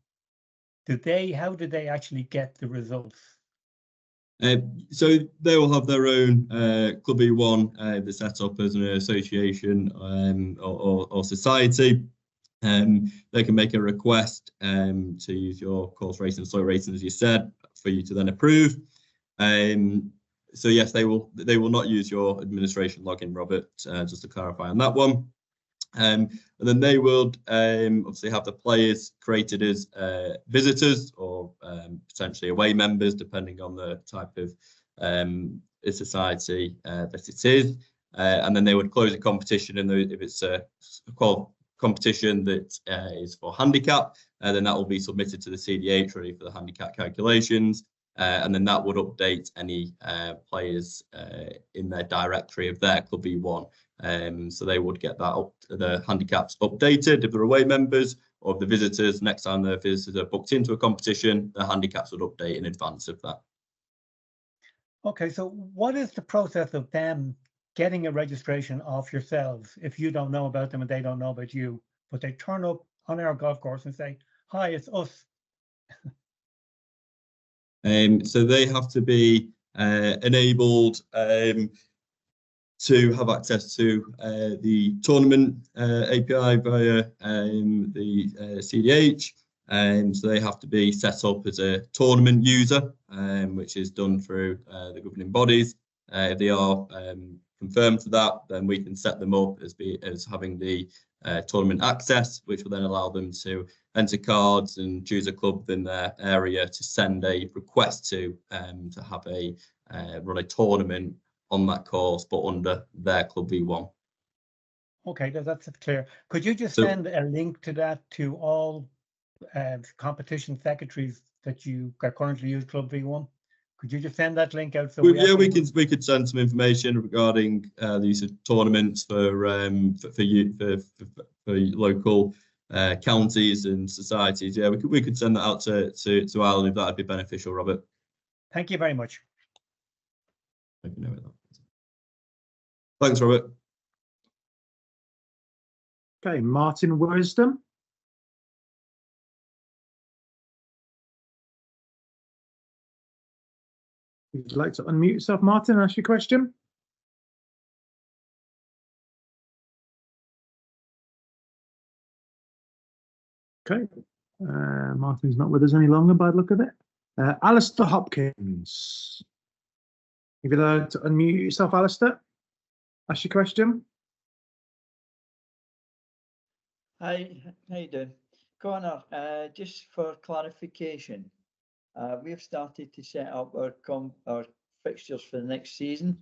how do they actually get the results? So they will have their own Club E1 that's set up as an association or society. They can make a request to use your course rating and soil rating, as you said, for you to then approve. So yes, they will not use your administration login, Robert, just to clarify on that one. And then they would obviously have the players created as visitors or potentially away members, depending on the type of society that it is. And then they would close a competition, and if it's a competition that is for handicap, then that will be submitted to the CDH ready for the handicap calculations. And then that would update any players in their directory of their Club E1. So they would get that the handicaps updated if they're away members, or if the visitors, next time the visitors are booked into a competition, the handicaps would update in advance of that. Okay, so what is the process of them getting a registration off yourselves if you don't know about them and they don't know about you, but they turn up on our golf course and say, "Hi, it's us"? So they have to be enabled to have access to the tournament API via the CDH. So they have to be set up as a tournament user, which is done through the governing bodies. If they are confirmed for that, then we can set them up as having the tournament access, which will then allow them to enter cards and choose a club within their area to send a request to have run a tournament on that course, but under their Club V1. Okay, that's clear. Could you just send a link to that to all competition secretaries that you currently use Club V1? Could you just send that link out? So we could send some information regarding the use of tournaments for local counties and societies. Yeah, we could send that out to Ireland if that would be beneficial, Robert. Thank you very much. Thanks, Robert. Okay, Martin Wisdom. Would you like to unmute yourself, Martin, and ask your question? Okay, Martin's not with us any longer by the look of it. Alistair Hopkins. If you'd like to unmute yourself, Alistair, ask your question. Hi, how you doing? Connor, just for clarification, we've started to set up our fixtures for the next season.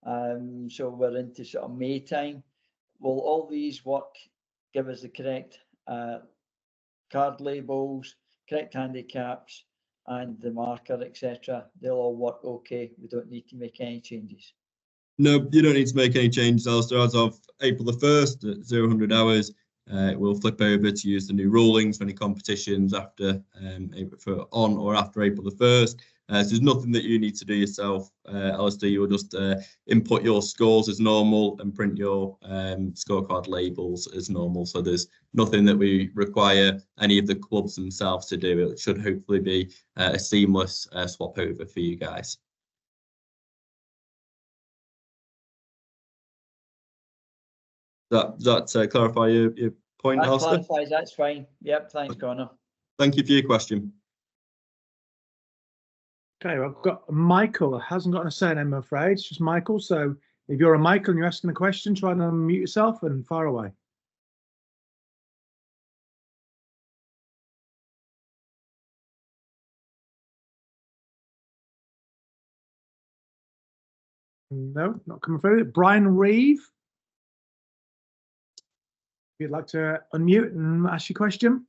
So we're into sort of May time. Will all these work, give us the correct card labels, correct handicaps, and the marker, etc.? They'll all work okay. We don't need to make any changes. No, you don't need to make any changes, Alistair. As of April the 1st at 00 hours, we'll flip over to use the new rulings for any competitions after on or after April the 1st. So there's nothing that you need to do yourself, Alistair. You'll just input your scores as normal and print your scorecard labels as normal. So there's nothing that we require any of the clubs themselves to do. It should hopefully be a seamless swap over for you guys. Does that clarify your point, That Alistair? clarifies, that's fine. Yep, thanks, Connor. Thank you for your question. Okay, well, I've got Michael. Hasn't got a surname, I'm afraid. It's just Michael. So if you're a Michael and you're asking a question, try and unmute yourself and fire away. No, not coming through. Brian Reeve. If you'd like to unmute and ask your question.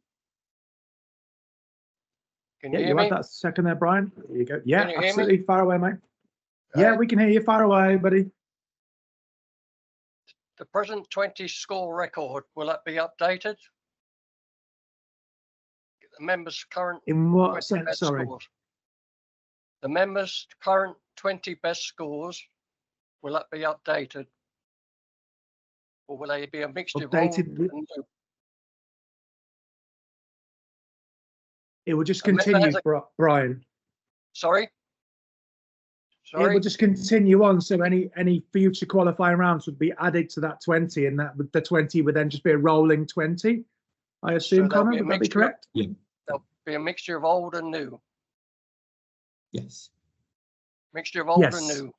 Can you hear had me? that second there, Brian. There you go. Yeah, Can you hear me? absolutely. Fire away, mate. Yeah, we can hear you. Fire away, buddy. the present 20 score record, will that be updated? The members' current In what 20 sense? best Sorry. scores. The members' current 20 best scores, will that be updated? Or will they be a mixture of old Updated with- and new? It will just A member continue, has a- Brian. Sorry? It will Sorry? just continue on. So any future qualifying rounds would be added to that 20, and that the 20 would then just be a rolling 20. I assume, there'll Connor, be a would that be mixture of- correct? Yeah. There'll be a mixture of old and new. Yes. Mixture of old and Yes. new.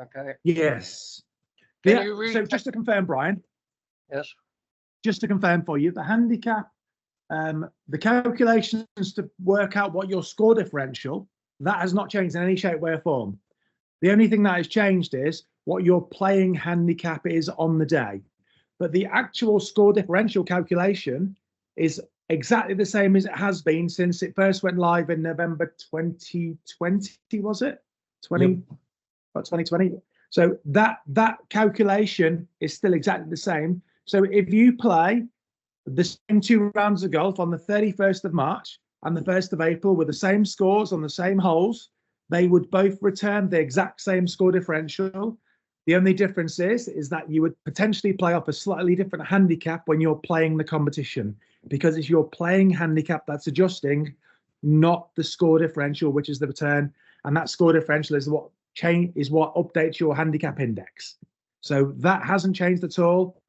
Okay. Yes. Can Yeah, you read? so just to confirm, Brian, Yes. just to confirm for you, the handicap, the calculations to work out what your score differential, that has not changed in any shape, way, or form. The only thing that has changed is what your playing handicap is on the day. But the actual score differential calculation is exactly the same as it has been since it first went live in November 2020, was it? 2020. So that calculation is still exactly the same. So if you play the same 2 rounds of golf on the 31st of March and the 1st of April with the same scores on the same holes, they would both return the exact same score differential. The only difference is that you would potentially play off a slightly different handicap when you're playing the competition, because it's your playing handicap that's adjusting, not the score differential, which is the return. And that score differential is what updates your handicap index. So that hasn't changed at all.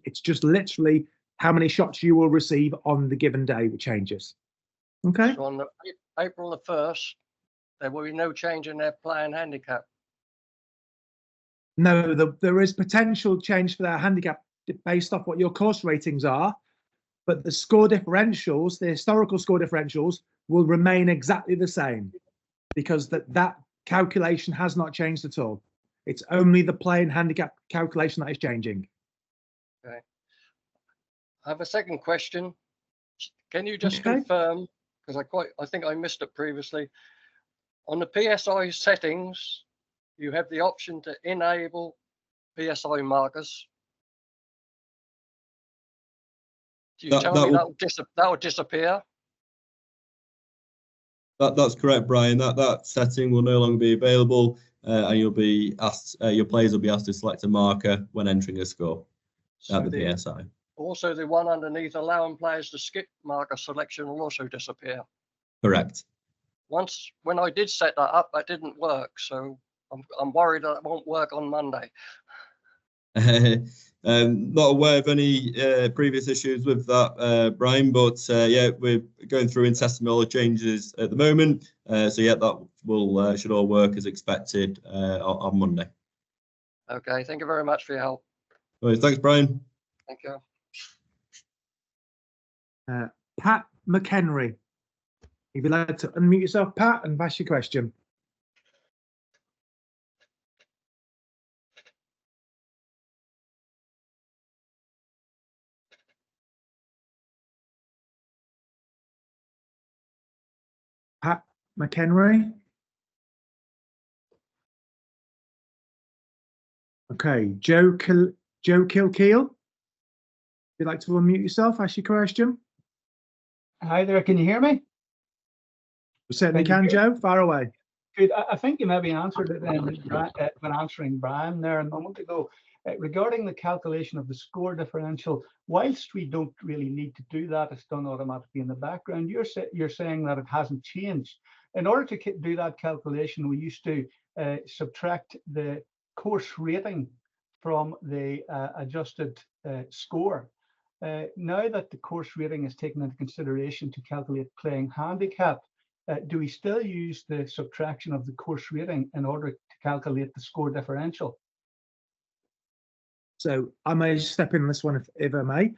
It's just literally how many shots you will receive on the given day which changes. Okay. So on the April the 1st, there will be no change in their playing handicap. No, there is potential change for their handicap based off what your course ratings are, but the score differentials, the historical score differentials, will remain exactly the same, because that calculation has not changed at all. It's only the playing handicap calculation that is changing. Okay. I have a second question. Can you just Okay. confirm, because I think I missed it previously, on the PSI settings, you have the option to enable PSI markers. Do you tell me that will disappear? That's correct, Brian. That setting will no longer be available, and you'll be asked. Your players will be asked to select a marker when entering a score at the PSI. Also, the one underneath allowing players to skip marker selection will also disappear. Correct. When I did set that up, that didn't work. So I'm worried that it won't work on Monday. Not aware of any previous issues with that, Brian, but yeah, we're going through and testing all the changes at the moment. So yeah, that will should all work as expected on Monday. Okay, thank you very much for your help. All right, thanks, Brian. Thank you. Pat McHenry, if you'd like to unmute yourself, Pat, and ask your question. Pat McHenry. Okay, Joe Kilkeel. If you'd like to unmute yourself, ask your question. Hi there, can you hear me? We certainly can, Joe. Far away. Good. I think you maybe answered it when answering Brian there a moment ago. Regarding the calculation of the score differential, whilst we don't really need to do that, it's done automatically in the background. You're saying that it hasn't changed. In order to do that calculation, we used to subtract the course rating from the adjusted score. Now that the course rating is taken into consideration to calculate playing handicap, do we still use the subtraction of the course rating in order to calculate the score differential? So I may step in this one if I may.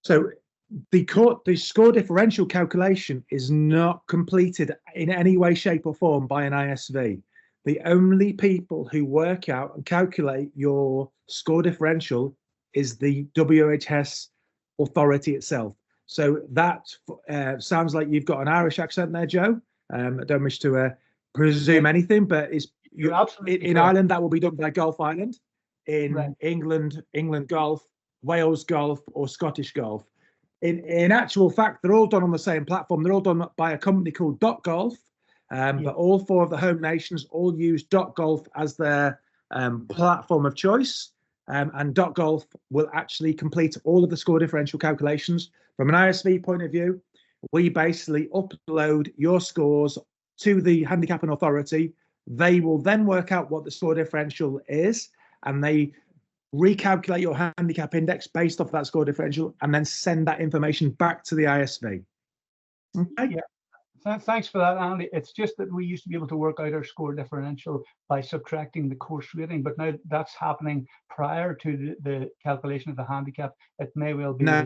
So the score differential calculation is not completed in any way, shape or form by an ISV. The only people who work out and calculate your score differential is the WHS authority itself. So that sounds like you've got an Irish accent there, Joe. I don't wish to presume anything, but you're absolutely in Ireland, that will be done by Gulf Island. in England golf, Wales golf, or Scottish golf. In actual fact, they're all done on the same platform. They're all done by a company called .golf, but all 4 of the home nations all use .golf as their platform of choice. And .golf will actually complete all of the score differential calculations. From an ISV point of view, we basically upload your scores to the handicapping authority. They will then work out what the score differential is, and they recalculate your handicap index based off that score differential, and then send that information back to the ISV. Okay. Yeah. Thanks for that, Andy. It's just that we used to be able to work out our score differential by subtracting the course rating, but now that's happening prior to the calculation of the handicap. It may well be. No,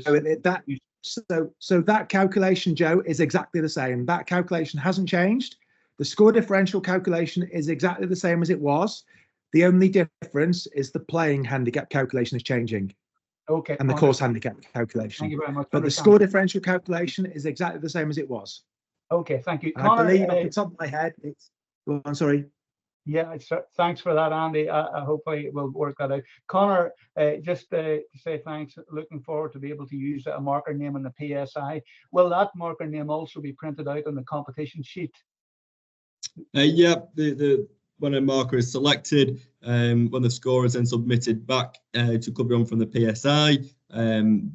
so that calculation, Joe, is exactly the same. That calculation hasn't changed. The score differential calculation is exactly the same as it was. The only difference is the playing handicap calculation is changing. Okay. And the course handicap calculation. Thank you very much. But the score differential calculation is exactly the same as it was. Okay, thank you. Connor, I believe off the top of my head, it's. Oh, I'm sorry. Yeah, thanks for that, Andy. Hopefully we'll work that out. Connor, just to say thanks, looking forward to be able to use a marker name in the PSI. Will that marker name also be printed out on the competition sheet? Yeah, when a marker is selected, when the score is then submitted back to Club Run from the PSI,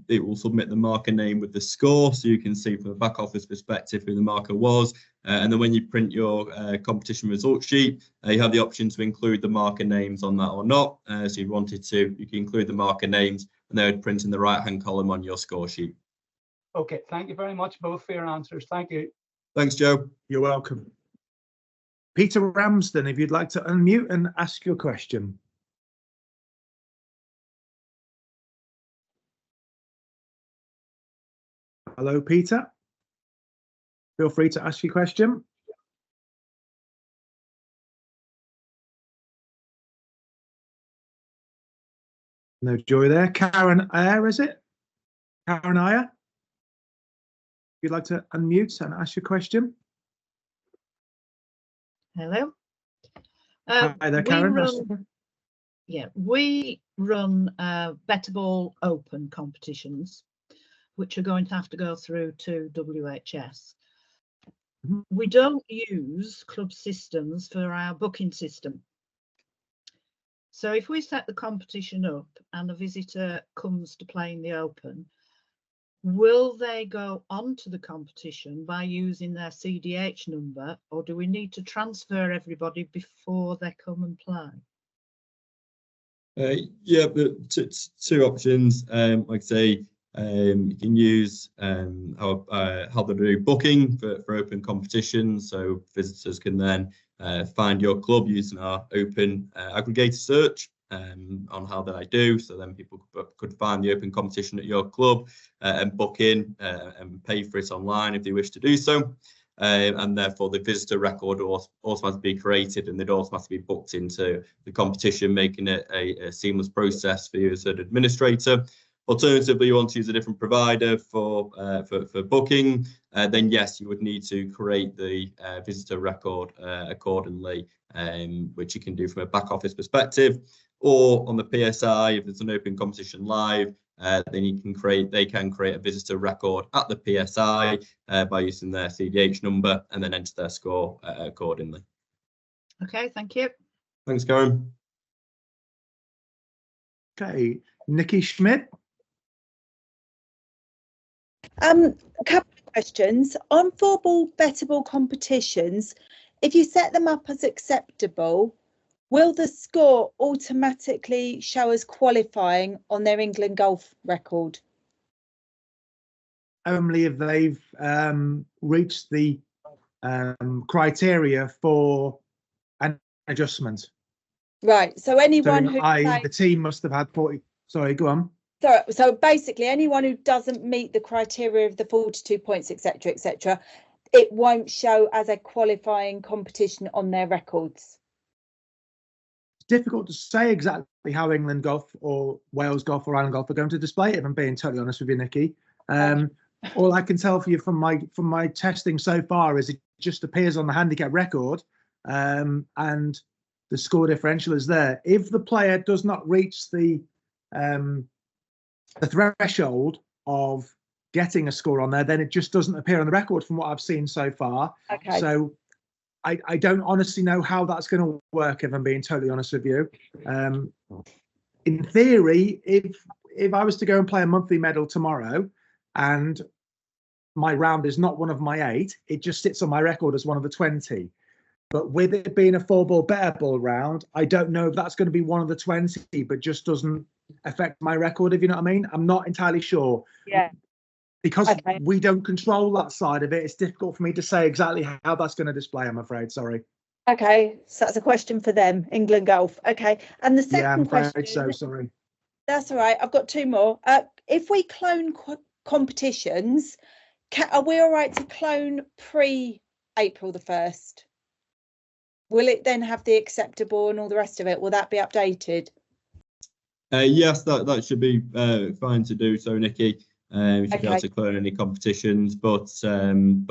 it will submit the marker name with the score, so you can see from a back office perspective who the marker was. And then when you print your competition result sheet, you have the option to include the marker names on that or not. So if you wanted to, you can include the marker names, and they would print in the right-hand column on your score sheet. Okay, thank you very much both for your answers. Thank you. Thanks, Joe. You're welcome. Peter Ramsden, if you'd like to unmute and ask your question. Hello, Peter. Feel free to ask your question. No joy there. Karen Ayer, is it? Karen Ayer? If you'd like to unmute and ask your question. Hello. Hi there, Karen. We run Better Ball Open competitions, which are going to have to go through to WHS. We don't use club systems for our booking system. So if we set the competition up and a visitor comes to play in the Open, will they go on to the competition by using their CDH number, or do we need to transfer everybody before they come and play? Yeah, but two options. Like I say, you can use how they do booking for open competitions. So visitors can then find your club using our open aggregator search on how that I do. So then people could find the open competition at your club and book in and pay for it online if they wish to do so. And therefore the visitor record will automatically be created, and they'd automatically be booked into the competition, making it a seamless process for you as an administrator. Alternatively, you want to use a different provider for booking, then yes, you would need to create the visitor record accordingly, which you can do from a back office perspective. Or on the PSI, if there's an open competition live, then they can create a visitor record at the PSI by using their CDH number and then enter their score accordingly. Okay, thank you. Thanks, Karen. Okay, Nikki Schmidt. A couple of questions on 4-ball better ball competitions. If you set them up as acceptable, will the score automatically show as qualifying on their England golf record? Only if they've reached the criteria for an adjustment. Right. So anyone who the team must have had 40. Sorry, go on. So basically, anyone who doesn't meet the criteria of the 42 points, etc., it won't show as a qualifying competition on their records. It's difficult to say exactly how England golf or Wales golf or Ireland golf are going to display it, if I'm being totally honest with you, Nikki. All I can tell for you from my testing so far is it just appears on the handicap record, and score differential is there. If the player does not reach the threshold of getting a score on there, then it just doesn't appear on the record from what I've seen so far. Okay. So I don't honestly know how that's going to work, if I'm being totally honest with you. In theory, if I was to go and play a monthly medal tomorrow and my round is not one of my 8, it just sits on my record as one of the 20. But with it being a 4-ball better ball round, I don't know if that's going to be one of the 20, but just doesn't affect my record, if you know what I mean. I'm not entirely sure. Yeah. Because Okay. we don't control that side of it, it's difficult for me to say exactly how that's going to display, I'm afraid. Sorry. Okay, so that's a question for them, England Golf. Okay, and the Yeah, I'm second afraid question. so, sorry. That's all right. I've got 2 more. If we clone competitions, are we all right to clone pre-April the 1st? Will it then have the acceptable and all the rest of it? Will that be updated? Yes, that should be fine to do so, Nikki. You should be able Okay. to clone any competitions, but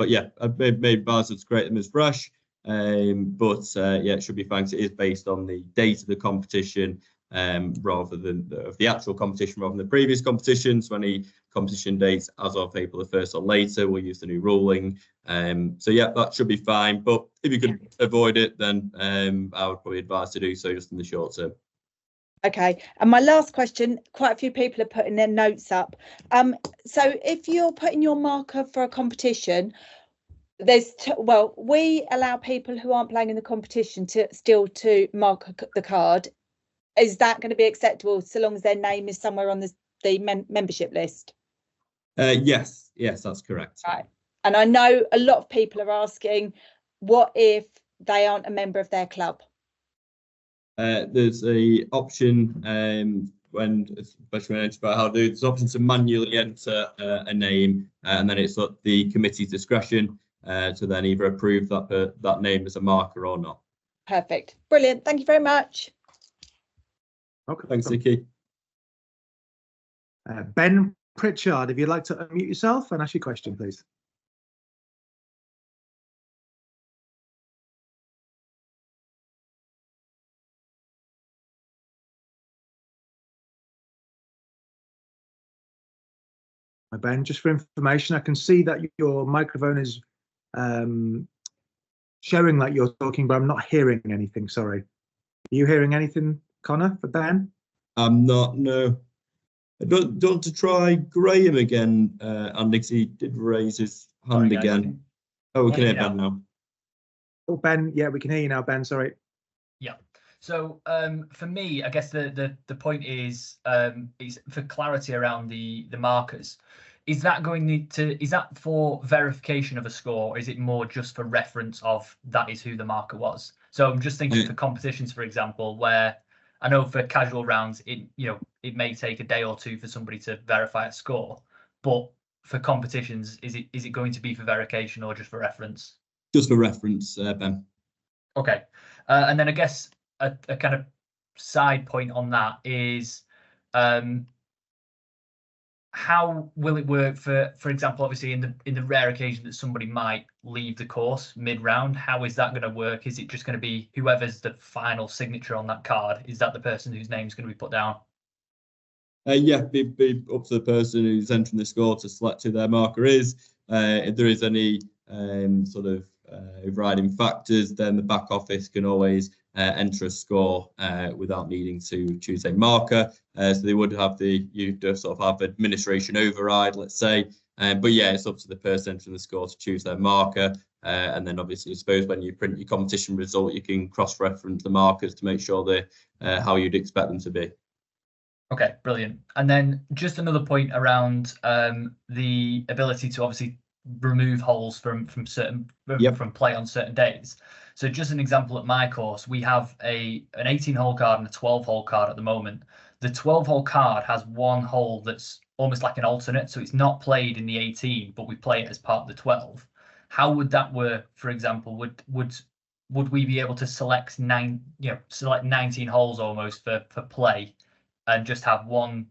yeah, I've made advisors to create them as fresh. Yeah, it should be fine. 'Cause it is based on the date of the competition rather than the actual competition, rather than the previous competition. So any competition dates as of April the 1st or later, we'll use the new ruling. So yeah, that should be fine. But if you could avoid it, then I would probably advise to do so just in the short term. Okay, and my last question, quite a few people are putting their notes up. So if you're putting your marker for a competition, we allow people who aren't playing in the competition to mark the card. Is that going to be acceptable so long as their name is somewhere on the membership list? Yes, that's correct. Right. And I know a lot of people are asking, what if they aren't a member of their club? There's a option especially when about how to do. There's an option to manually enter a name, and then it's at the committee's discretion to then either approve that name as a marker or not. Perfect. Brilliant. Thank you very much. Okay. Thanks, Nikki. Ben Pritchard, if you'd like to unmute yourself and ask your question, please. Ben, just for information, I can see that your microphone is showing like you're talking, but I'm not hearing anything. Sorry. Are you hearing anything, Connor, for Ben? I'm not, no. I don't want to try Graham again, Andy, because he did raise his hand again. Oh, we can hear Ben now. Oh, Ben, yeah, we can hear you now, Ben, sorry. Yeah. So for me, I guess the point is for clarity around the markers. Is that is that for verification of a score, or is it more just for reference of that is who the marker was? So I'm just thinking for competitions, for example, where I know for casual rounds, it may take a day or 2 for somebody to verify a score, but for competitions, is it going to be for verification or just for reference? Just for reference, Ben. Okay, and then I guess a kind of side point on that is how will it work for example, obviously in the rare occasion that somebody might leave the course mid-round, how is that going to work? Is it just going to be whoever's the final signature on that card? Is that the person whose name is going to be put down? Yeah, be up to the person who's entering the score to select who their marker is. If there is any sort of overriding factors, then the back office can always enter a score without needing to choose a marker. So they would have you'd sort of have administration override, let's say. But yeah, it's up to the person entering the score to choose their marker. And then obviously, I suppose when you print your competition result, you can cross-reference the markers to make sure they're how you'd expect them to be. Okay, brilliant. And then just another point around the ability to obviously remove holes from play on certain days. So just an example at my course, we have an 18-hole card and a 12-hole card at the moment. The 12-hole card has one hole that's almost like an alternate, so it's not played in the 18, but we play it as part of the 12. How would that work? For example, would we be able to select 19 holes almost for play, and just have one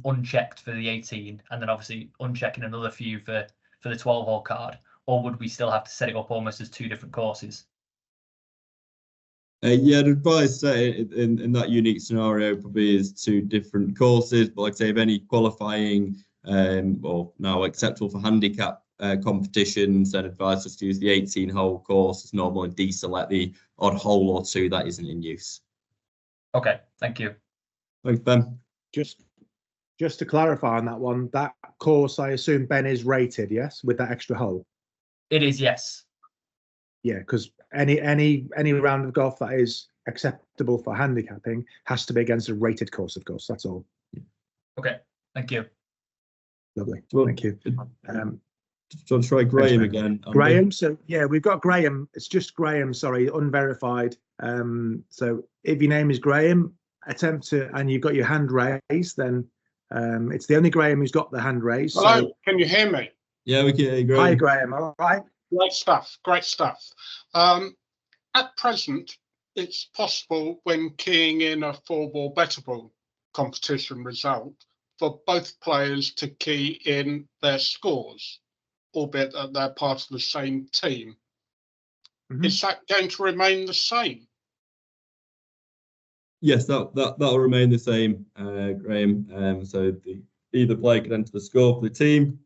unchecked for the 18, and then obviously unchecking another few for the 12-hole card, or would we still have to set it up almost as 2 different courses? Yeah, the advice in that unique scenario probably is 2 different courses. But like I say, if any qualifying or now acceptable for handicap competitions, then advise us to use the 18-hole course as normal and deselect the odd hole or 2 that isn't in use. Okay, thank you. Thanks, Ben. Just to clarify on that one, that course, I assume, Ben, is rated, yes, with that extra hole. It is, yes. Yeah, because any round of golf that is acceptable for handicapping has to be against a rated course, of course. That's all. Okay, thank you. Lovely. Well, thank you. So try Graham again. Andy. Graham. So yeah, we've got Graham. It's just Graham. Sorry, unverified. So if your name is Graham, attempt to, and you've got your hand raised, then it's the only Graham who's got the hand raised. Hello, so, can you hear me? Yeah, we can hear you, Graham. Hi, Graham. All right. Great stuff, great stuff. At present, it's possible when keying in a 4-ball better ball competition result for both players to key in their scores, albeit that they're part of the same team. Is that going to remain the same? Yes, that'll remain the same, Graham. So either player can enter the score for the team,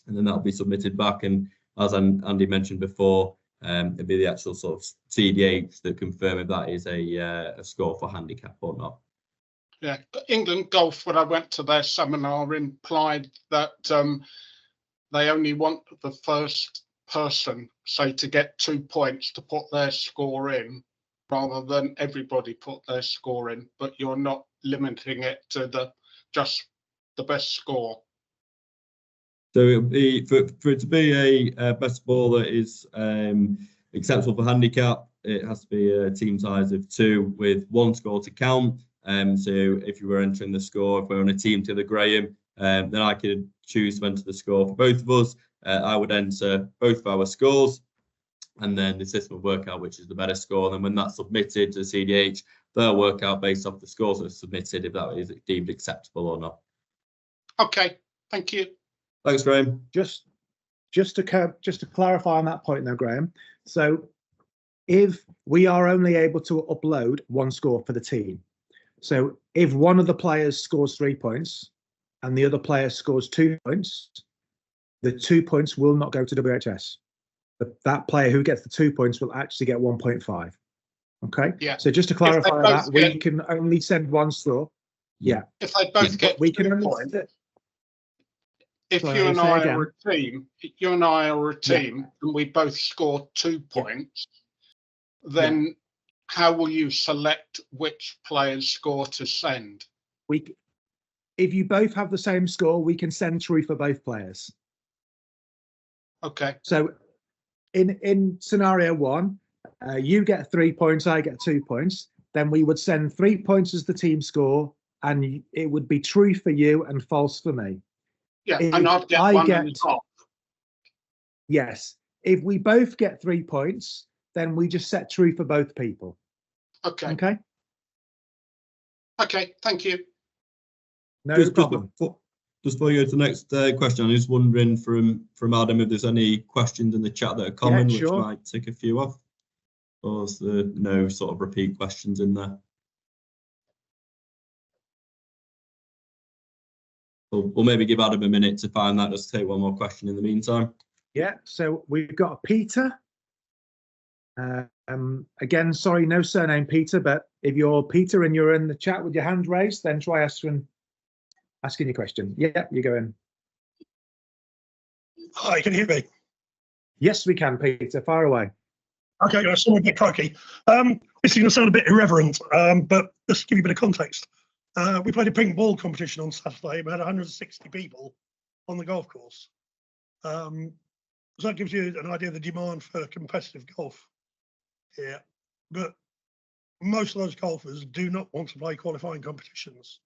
and then that'll be submitted back. And as Andy mentioned before, it'll be the actual sort of CDH that confirm if that is a score for handicap or not. Yeah, England Golf, when I went to their seminar, implied that they only want the first person, say, to get 2 points to put their score in, rather than everybody put their score in, but you're not limiting it to just the best score. So it'll be for it to be a best ball that is acceptable for handicap. It has to be a team size of 2 with 1 score to count. So if you were entering the score, if we're on a team to the Graham, then I could choose to enter the score for both of us. I would enter both of our scores, and then the system will work out which is the better score. And then when that's submitted to the CDH, they'll work out based off the scores that are submitted if that is deemed acceptable or not. Okay, thank you. Thanks, Graham. Just to clarify on that point now, Graham. So if we are only able to upload 1 score for the team, so if one of the players scores 3 points and the other player scores 2 points, the 2 points will not go to WHS. That player who gets the 2 points will actually get 1.5. Okay. Yeah. So just to clarify that, we can only send 1 score. Yeah. If they both get, we can only points. If Sorry, you and say I again. are a team, and we both score 2 points, then how will you select which player's score to send? If you both have the same score, we can send through for both players. Okay. So in scenario 1, you get 3 points, I get 2 points. Then we would send 3 points as the team score, and it would be true for you and false for me. Yeah, If and I'd get one and a half. Yes. If we both get 3 points, then we just set true for both people. Okay. Okay. Okay, thank you. No problem. Just before you go to the next question, I'm just wondering from Adam if there's any questions in the chat that are common, which might tick a few off. Or is there no sort of repeat questions in there? We'll maybe give Adam a minute to find that. Just take one more question in the meantime. Yeah, so we've got Peter. Again, sorry, no surname Peter, but if you're Peter and you're in the chat with your hand raised, then try asking your question. Yeah, you go in. Hi, can you hear me? Yes, we can, Peter. Fire away. Okay, I sound a bit croaky. This is going to sound a bit irreverent, but just to give you a bit of context. We played a ping ball competition on Saturday. We had 160 people on the golf course. So that gives you an idea of the demand for competitive golf here. But most of those golfers do not want to play qualifying competitions.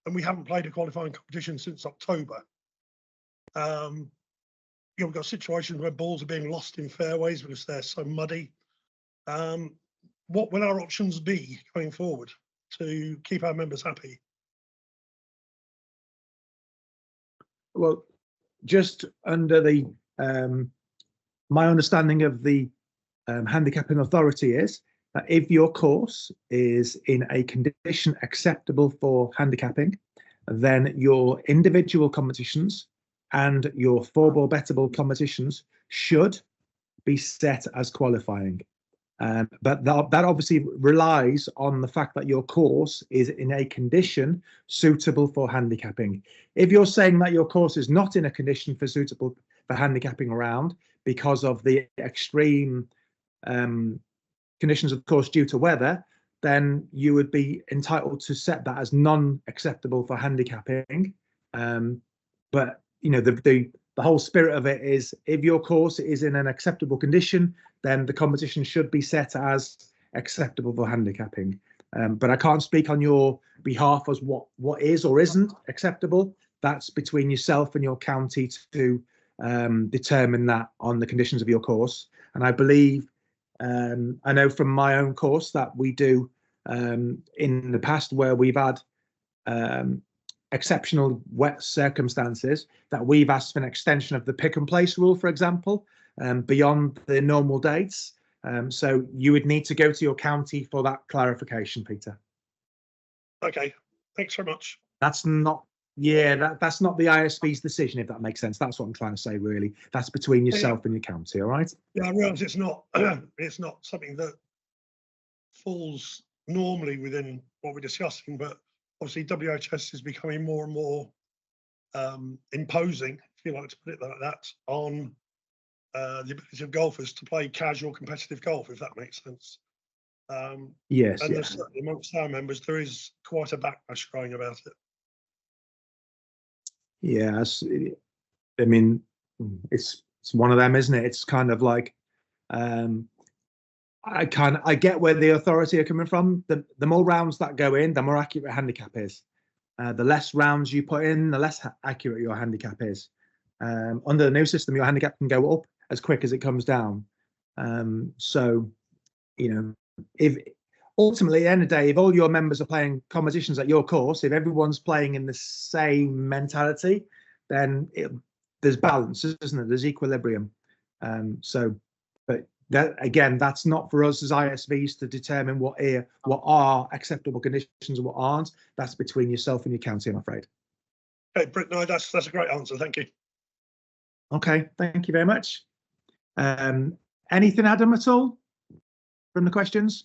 And we haven't played a qualifying competition since October. We've got situations where balls are being lost in fairways because they're so muddy. What will our options be going forward to keep our members happy? Well, just under the my understanding of the handicapping authority is that if your course is in a condition acceptable for handicapping, then your individual competitions and your 4-ball bettable competitions should be set as qualifying. But that obviously relies on the fact that your course is in a condition suitable for handicapping. If you're saying that your course is not in a condition suitable for handicapping around because of the extreme conditions of the course due to weather, then you would be entitled to set that as non-acceptable for handicapping. But you know, the whole spirit of it is, if your course is in an acceptable condition, then the competition should be set as acceptable for handicapping. But I can't speak on your behalf as what is or isn't acceptable. That's between yourself and your county to determine that on the conditions of your course. And I believe, I know from my own course that we do in the past, where we've had exceptional wet circumstances, that we've asked for an extension of the pick and place rule, for example, beyond the normal dates. So you would need to go to your county for that clarification, Peter. Okay, thanks very much. That's not, yeah, that's not the ISV's decision, if that makes sense. That's what I'm trying to say, really. That's between yourself and your county, all right? Yeah, I realise it's not it's not something that falls normally within what we're discussing, but obviously WHS is becoming more and more imposing, if you like to put it like that, on the ability of golfers to play casual competitive golf, if that makes sense. Yes, and yes. certainly amongst our members, there is quite a backlash going about it. Yes, I mean, it's one of them, isn't it? It's kind of like, I get where the authority are coming from. The more rounds that go in, the more accurate handicap is. The less rounds you put in, the less accurate your handicap is. Under the new system, your handicap can go up as quick as it comes down. So, you know, if ultimately, at the end of the day, if all your members are playing competitions at your course, if everyone's playing in the same mentality, then there's balance, isn't there? There's equilibrium. But that, again, that's not for us as ISVs to determine what are acceptable conditions and what aren't. That's between yourself and your county, I'm afraid. Okay, Britt, no, that's a great answer. Thank you. Okay, thank you very much. Anything, Adam, at all from the questions?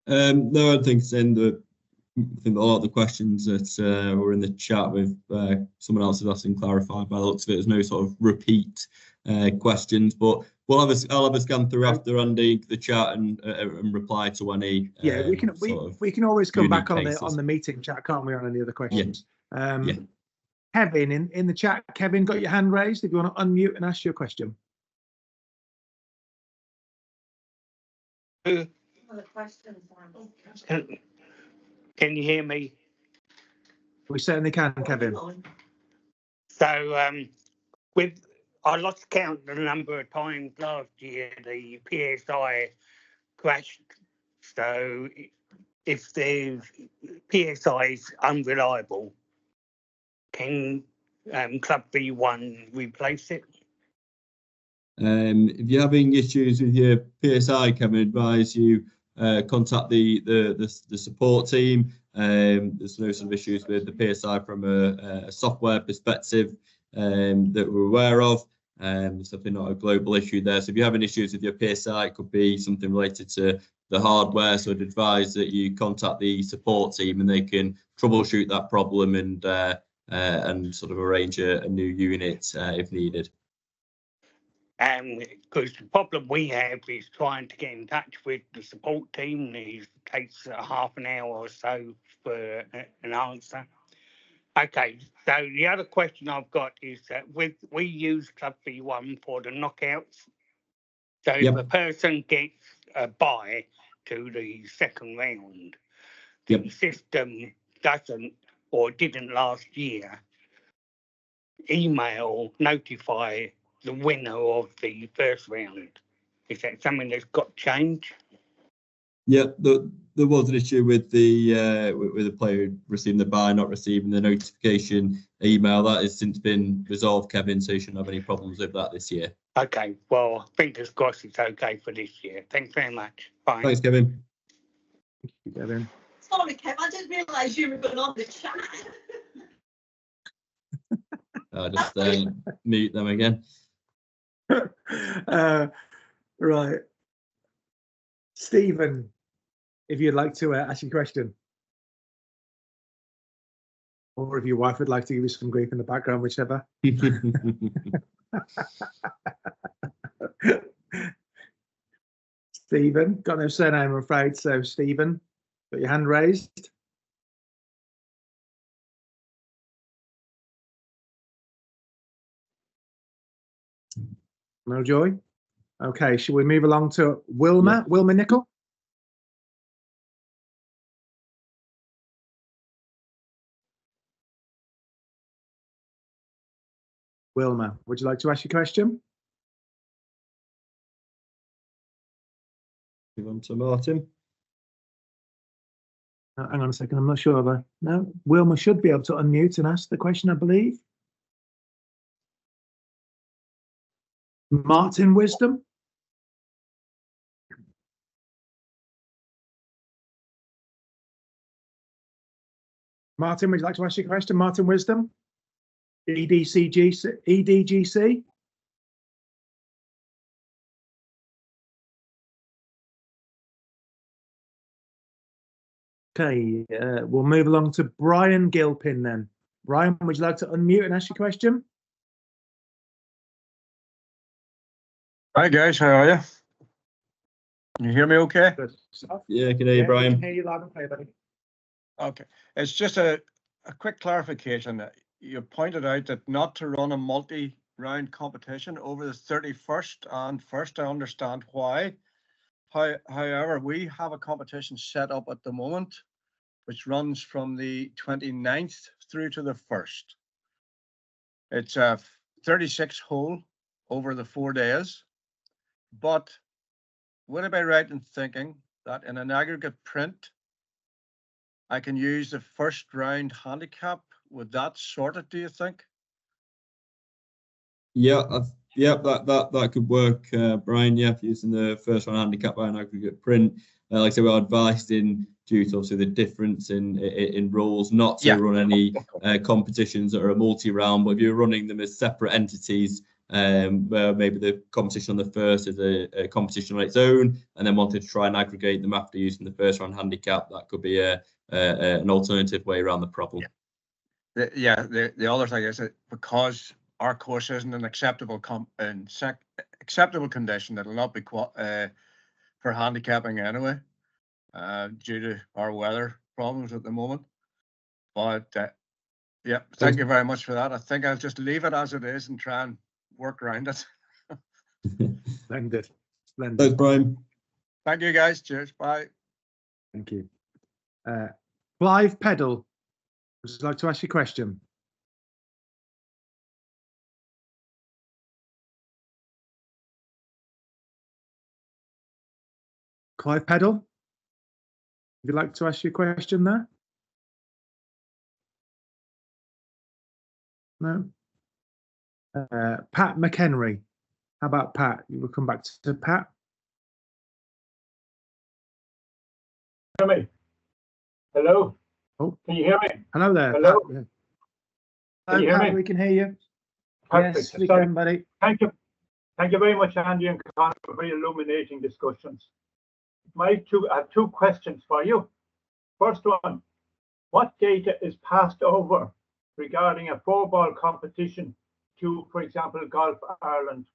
No, I think it's I think a lot of the questions that were in the chat with someone else has asked and clarified by the looks of it. There's no sort of repeat questions, but I'll have a scan through after, Andy, the chat and reply to any. Yeah, we can always come back on the meeting chat, can't we, on any other questions? Yeah. Kevin in the chat. Kevin, got your hand raised if you want to unmute and ask your question. Can you hear me? We certainly can, Kevin. So I lost count the number of times last year the PSI crashed. So if the PSI is unreliable, can Club V1 replace it? If you're having issues with your PSI, Kevin, advise you contact the support team. There's no sort of issues with the PSI from a software perspective that we're aware of. There's definitely not a global issue there. So if you're having issues with your PSI, it could be something related to the hardware. So I'd advise that you contact the support team and they can troubleshoot that problem and sort of arrange a new unit if needed. Because the problem we have is trying to get in touch with the support team. It takes half an hour or so for an answer. Okay, so the other question I've got is that we use Club V1 for the knockouts. So if a person gets a bye to the second round, the system doesn't or didn't last year notify the winner of the first round. Is that something that's got changed? Yeah, there was an issue with the player receiving the buy, not receiving the notification email. That has since been resolved, Kevin, so you shouldn't have any problems with that this year. Okay, well, fingers crossed it's okay for this year. Thanks very much. Bye. Thanks, Kevin. Thank you, Kevin. Sorry, Kev, I didn't realise you were going on the chat. I'll just mute them again. Right. Stephen, if you'd like to ask your question. Or if your wife would like to give you some grief in the background, whichever. Stephen, got no surname, I'm afraid. So, Stephen, got your hand raised. No joy. Okay, shall we move along to Wilma? Yeah. Wilma Nicol. Wilma, would you like to ask your question? Move on to Martin. Hang on a second, I'm not sure of her. No, Wilma should be able to unmute and ask the question, I believe. Martin Wisdom. Martin, would you like to ask your question? Martin Wisdom. EDGC. Okay, we'll move along to Brian Gilpin then. Brian, would you like to unmute and ask your question? Hi guys, how are you? Can you hear me okay? Good stuff. Yeah, can hear you, Brian. I can hear you loud and clear, buddy. Okay, it's just a quick clarification. You pointed out that not to run a multi-round competition over the 31st and 1st. I understand why. However, we have a competition set up at the moment, which runs from the 29th through to the 1st. It's a 36 hole over the 4 days. But would I be right in thinking that in an aggregate print, I can use the first round handicap? Would that sort it, do you think? Yeah, that could work, Brian. Yeah, using the first round handicap by an aggregate print. Like I said, we're advised due to obviously the difference in rules not to run any competitions that are a multi-round. But if you're running them as separate entities, where maybe the competition on the first is a competition on its own, and then wanted to try and aggregate them after using the first round handicap, that could be an alternative way around the problem. The other thing is that because our course isn't an acceptable acceptable condition, it'll not be for handicapping anyway, due to our weather problems at the moment. But yeah, thank you very much for that. I think I'll just leave it as it is and try and work around it. Splendid. Thanks, Brian. Thank you, guys. Cheers. Bye. Thank you. Clive Peddle, would you like to ask your question? Clive Peddle, would you like to ask your question there? No. Pat McHenry. How about Pat? You will come back to Pat. Hear me? Hello? Oh, can you hear me? Hello there. Hello? Pat. Can you hear Pat, me? we can hear you. Perfect. Yes, we can, buddy. Thank you. Thank you very much, Andy and Connor, for very illuminating discussions. I have two questions for you. First one, what data is passed over regarding a 4-ball competition to, for example, Golf Ireland?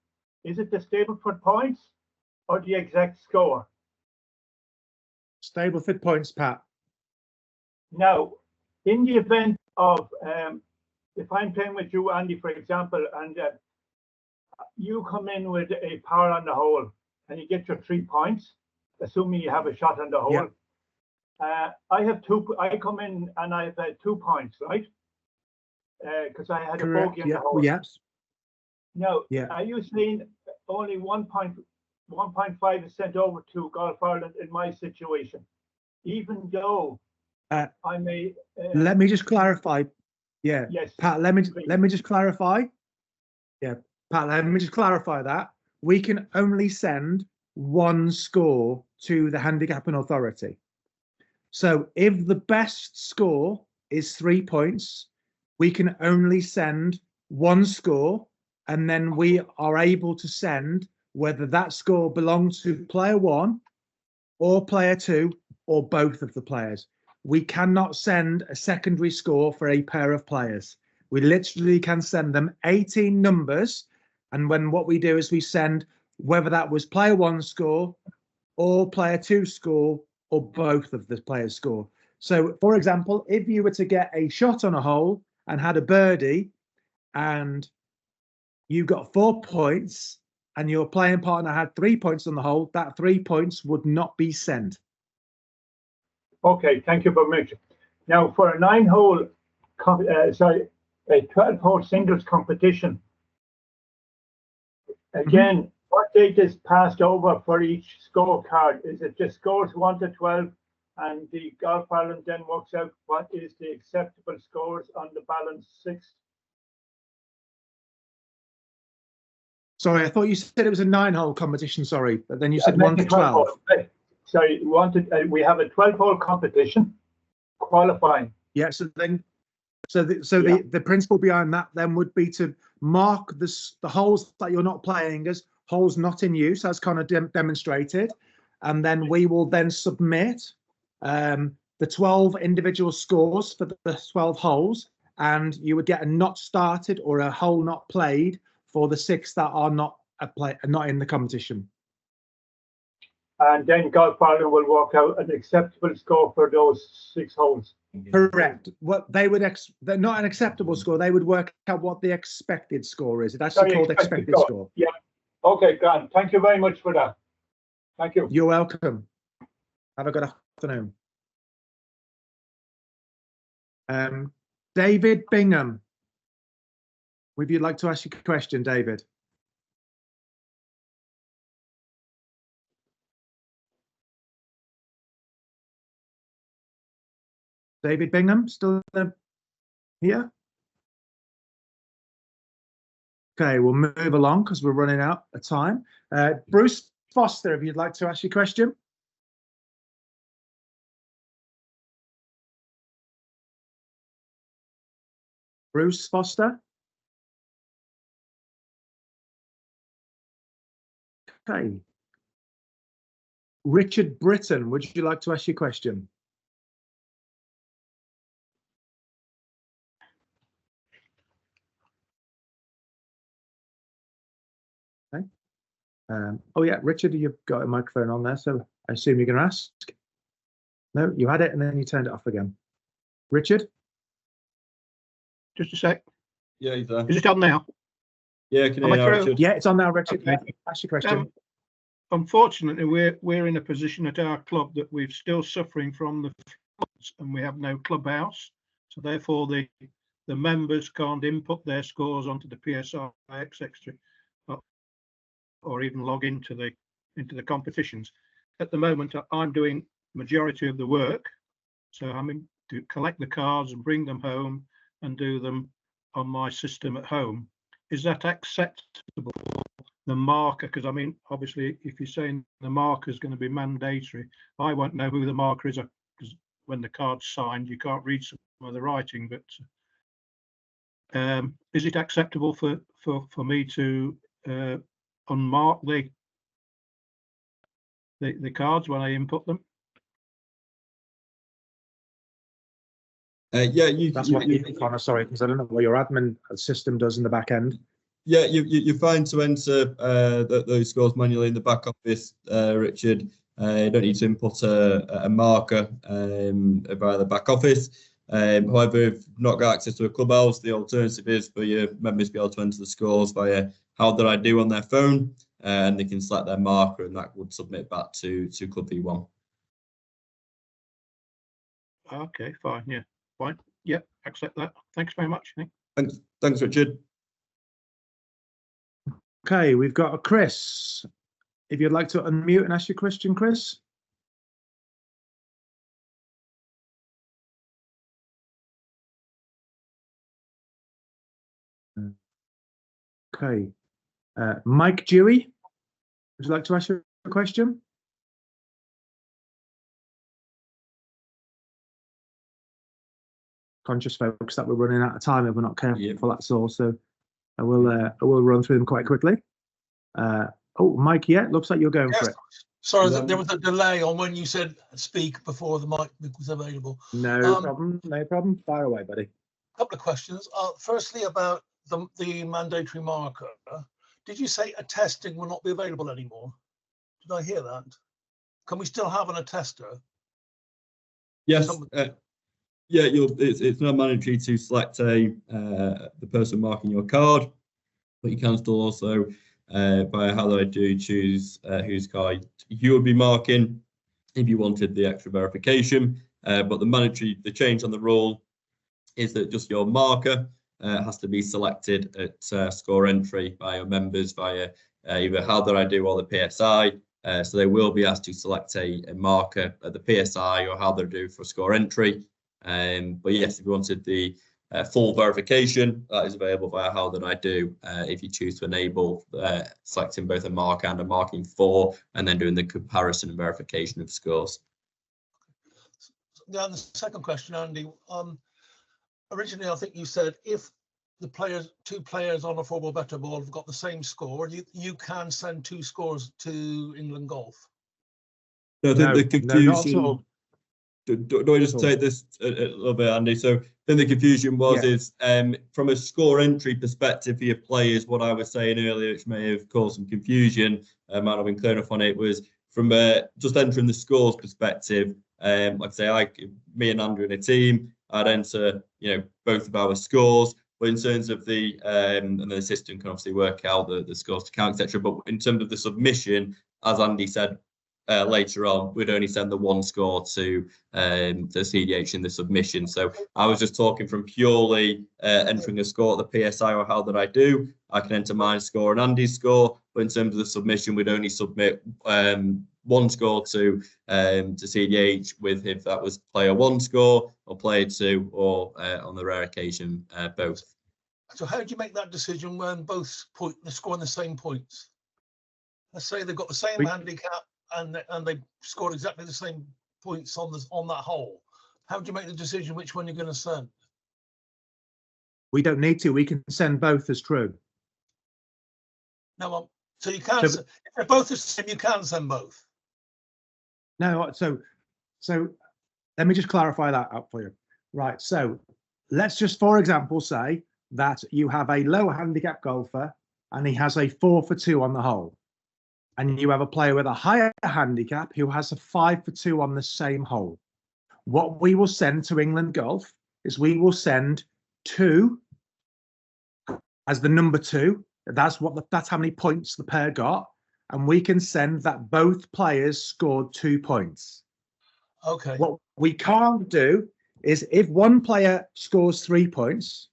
Is it the Stableford points or the exact score? Stableford points, Pat. Now, in the event of, if I'm playing with you, Andy, for example, and you come in with a par on the hole and you get your 3 points, assuming you have a shot on the hole. Yeah. I come in and I've had 2 points, right? Because I had Correct. A bogey on the hole. Yes. Now, are you saying only 1.5 is sent over to Golf Ireland in my situation? even though I may. Let me just clarify. Yeah, yes, Pat. Let me just clarify. Yeah, Pat. Let me just clarify that we can only send one score to the handicapping authority. So if the best score is 3 points, we can only send one score, and then we are able to send whether that score belongs to player 1 or player 2 or both of the players. We cannot send a secondary score for a pair of players. We literally can send them 18 numbers, and when what we do is we send whether that was player 1's score or player 2's score or both of the players' score. So, for example, if you were to get a shot on a hole and had a birdie and you got 4 points and your playing partner had 3 points on the hole, that 3 points would not be sent. Okay, thank you very much. Now, for a 9-hole, a 12-hole singles competition, again, what date is passed over for each scorecard? Is it just scores 1 to 12, and the Golf Ireland then works out what is the acceptable scores on the balance 6? Sorry, I thought you said it was a 9-hole competition. Sorry, but then you said 1 to 12. Sorry, we have a 12-hole competition qualifying. Yeah, so then, the principle behind that then would be to mark the holes that you're not playing as holes not in use, as Connor demonstrated, and then we will then submit the 12 individual scores for the 12 holes, and you would get a not started or a hole not played for the 6 that are not in the competition. And then Golf Ireland will work out an acceptable score for those 6 holes. Correct. What they would they're not an acceptable score. They would work out what the expected score is. It's actually called expected score. Yeah. Okay, Grant. Thank you very much for that. Thank you. You're welcome. Have a good afternoon. David Bingham. Would you like to ask your question, David? David Bingham, still here? Okay, we'll move along because we're running out of time. Bruce Foster, if you'd like to ask your question. Bruce Foster. Okay. Richard Britton, would you like to ask your question? Okay. Oh yeah, Richard, you've got a microphone on there, so I assume you're going to ask. No, you had it and then you turned it off again. Richard? Just a sec. Yeah, he's there. Is it on now? Yeah, can you hear Richard? Yeah, it's on now, Richard. Okay. Ask your question. Unfortunately, we're in a position at our club that we're still suffering from the floods and we have no clubhouse. So therefore, the members can't input their scores onto the PSI, etc., or even log into the competitions. At the moment, I'm doing majority of the work, so I'm to collect the cards and bring them home and do them on my system at home. Is that acceptable? The marker, because I mean, obviously, if you're saying the marker is going to be mandatory, I won't know who the marker is because when the card's signed, you can't read some of the writing. But is it acceptable for me to unmark the cards when I input them? Yeah, that's what you Connor. Sorry, because I don't know what your admin system does in the back end. Yeah, you're fine to enter those scores manually in the back office, Richard. You don't need to input a marker via the back office. However, if you've not got access to a clubhouse, the alternative is for your members to be able to enter the scores via how did I do on their phone, and they can select their marker, and that would submit back to Club V1. Okay, fine. Yeah, fine. Yeah, accept that. Thanks very much. Thanks, Richard. Okay, we've got a Chris. If you'd like to unmute and ask your question, Chris. Okay. Mike Dewey, would you like to ask your question? Conscious, folks, that we're running out of time if we're not careful. That's all. So I will run through them quite quickly. Oh, Mike, yeah, looks like you're going for it. Sorry, there was a delay on when you said speak before the mic was available. No problem. No problem. Fire away, buddy. A couple of questions. Firstly, about the mandatory marker. Did you say attesting will not be available anymore? Did I hear that? Can we still have an attester? Yes. Yeah, it's not mandatory to select the person marking your card, but you can still also, via how do I do, choose whose card you would be marking if you wanted the extra verification. But the change on the rule is that just your marker has to be selected at score entry by your members via either how do I do or the PSI. So they will be asked to select a marker at the PSI or how they do for score entry. But yes, if you wanted the full verification, that is available via how did I do if you choose to enable selecting both a mark and a marking for, and then doing the comparison and verification of scores. Yeah, and the second question, Andy. Originally, I think you said if the two players on a 4-ball better ball have got the same score, you can send 2 scores to England Golf. So I think the confusion. not at all. Do I just take this a little bit, Andy? So I think the confusion was from a score entry perspective for your players, what I was saying earlier, which may have caused some confusion, might not have been clear enough on it, was from just entering the scores perspective. Like I say, me and Andrew in a team, I'd enter, both of our scores. But in terms of and the system can obviously work out the scores to count, etc. But in terms of the submission, as Andy said later on, we'd only send the 1 score to the CDH in the submission. So I was just talking from purely entering a score at the PSI or how did I do. I can enter my score and Andy's score, but in terms of the submission, we'd only submit 1 score to CDH with if that was player 1 score or player 2 or on the rare occasion both. So how do you make that decision when both they're scoring the same points? Let's say they've got the same handicap and they scored exactly the same points on that hole. How do you make the decision which one you're going to send? We don't need to. We can send both as true. No, so you can. If they're both the same, you can send both. No, so let me just clarify that up for you. Right. So let's just, for example, say that you have a low handicap golfer and he has a 4 for 2 on the hole. And you have a player with a higher handicap who has a 5 for 2 on the same hole. What we will send to England Golf is we will send 2 as the number 2. That's how many points the pair got, and we can send that both players scored 2 points. Okay. What we can't do is if one player scores 3 points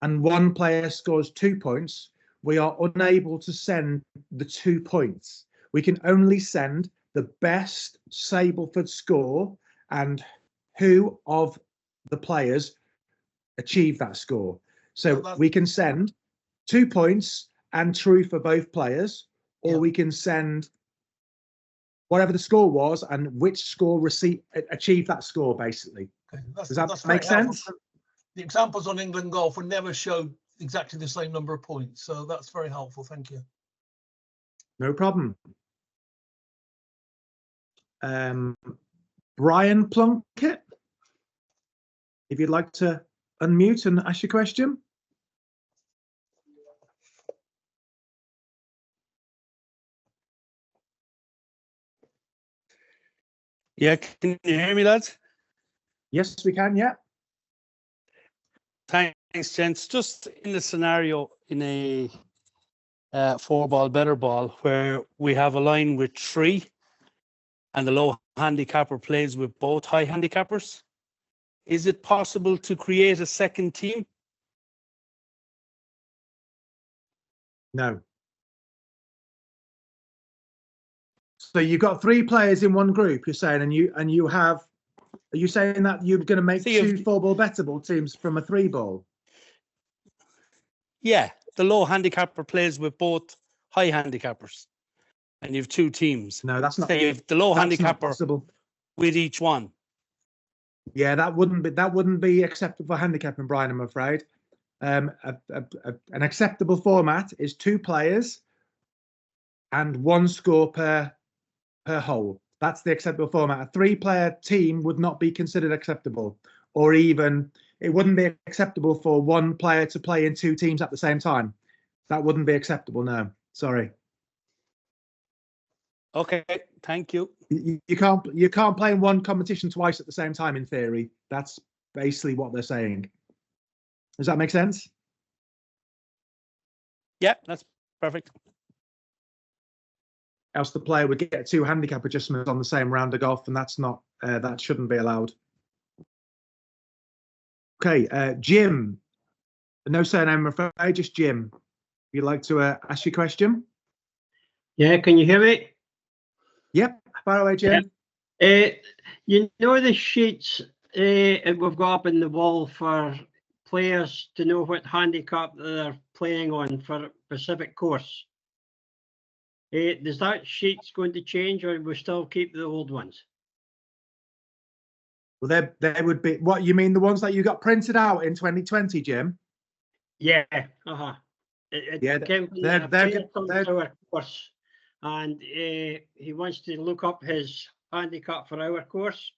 and one player scores 2 points, we are unable to send the 2 points. We can only send the best Stableford score and who of the players achieved that score. So we can send 2 points and true for both players, or we can send whatever the score was and which score achieved that score, basically. Okay. Does that make sense? The examples on England Golf were never showed exactly the same number of points, so that's very helpful. Thank you. No problem. Brian Plunkett, if you'd like to unmute and ask your question. Yeah, can you hear me, lads? Yes, we can, yeah. Thanks, gents. Just in the scenario in a 4-ball better ball where we have a line with 3 and the low handicapper plays with both high handicappers, is it possible to create a second team? No. So you've got 3 players in one group, you're saying, and you have. Are you saying that you're going to make 2 4-ball better ball teams from a 3-ball? Yeah, the low handicapper plays with both high handicappers, and you have two teams. No, that's not. Say you have the low That's not handicapper possible. with each one. Yeah, that wouldn't be acceptable for handicapping, Brian, I'm afraid. An acceptable format is 2 players and 1 score per hole. That's the acceptable format. A 3-player team would not be considered acceptable, or even it wouldn't be acceptable for 1 player to play in 2 teams at the same time. That wouldn't be acceptable. No, sorry. Okay, thank you. You can't play in one competition twice at the same time in theory. That's basically what they're saying. Does that make sense? Yeah, that's perfect. Else the player would get 2 handicap adjustments on the same round of golf, and that's not that shouldn't be allowed. Okay, Jim. No surname, I'm afraid, just Jim. You'd like to ask your question? Yeah, can you hear me? Yep, fire away, Jim. You know the sheets we've got up in the wall for players to know what handicap they're playing on for a specific course. Is that sheets going to change, or will we still keep the old ones? Well, they would be. What you mean, the ones that you got printed out in 2020, Jim? Yeah. Yeah, came from they're our course, and he wants to look up his handicap for our course.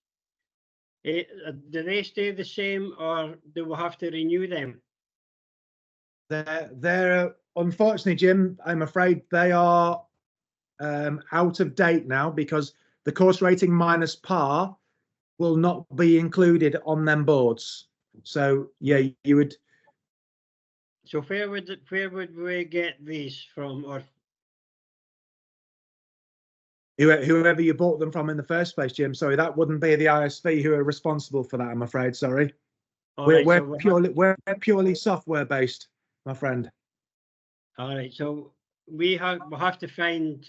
Do they stay the same, or do we have to renew them? They're unfortunately, Jim, I'm afraid they are out of date now, because the course rating minus par will not be included on them boards. So yeah, you would. So where would we get these from, or whoever you bought them from in the first place, Jim? Sorry, that wouldn't be the ISV who are responsible for that, I'm afraid. Sorry. We're purely software based, my friend. All right, so we'll have to find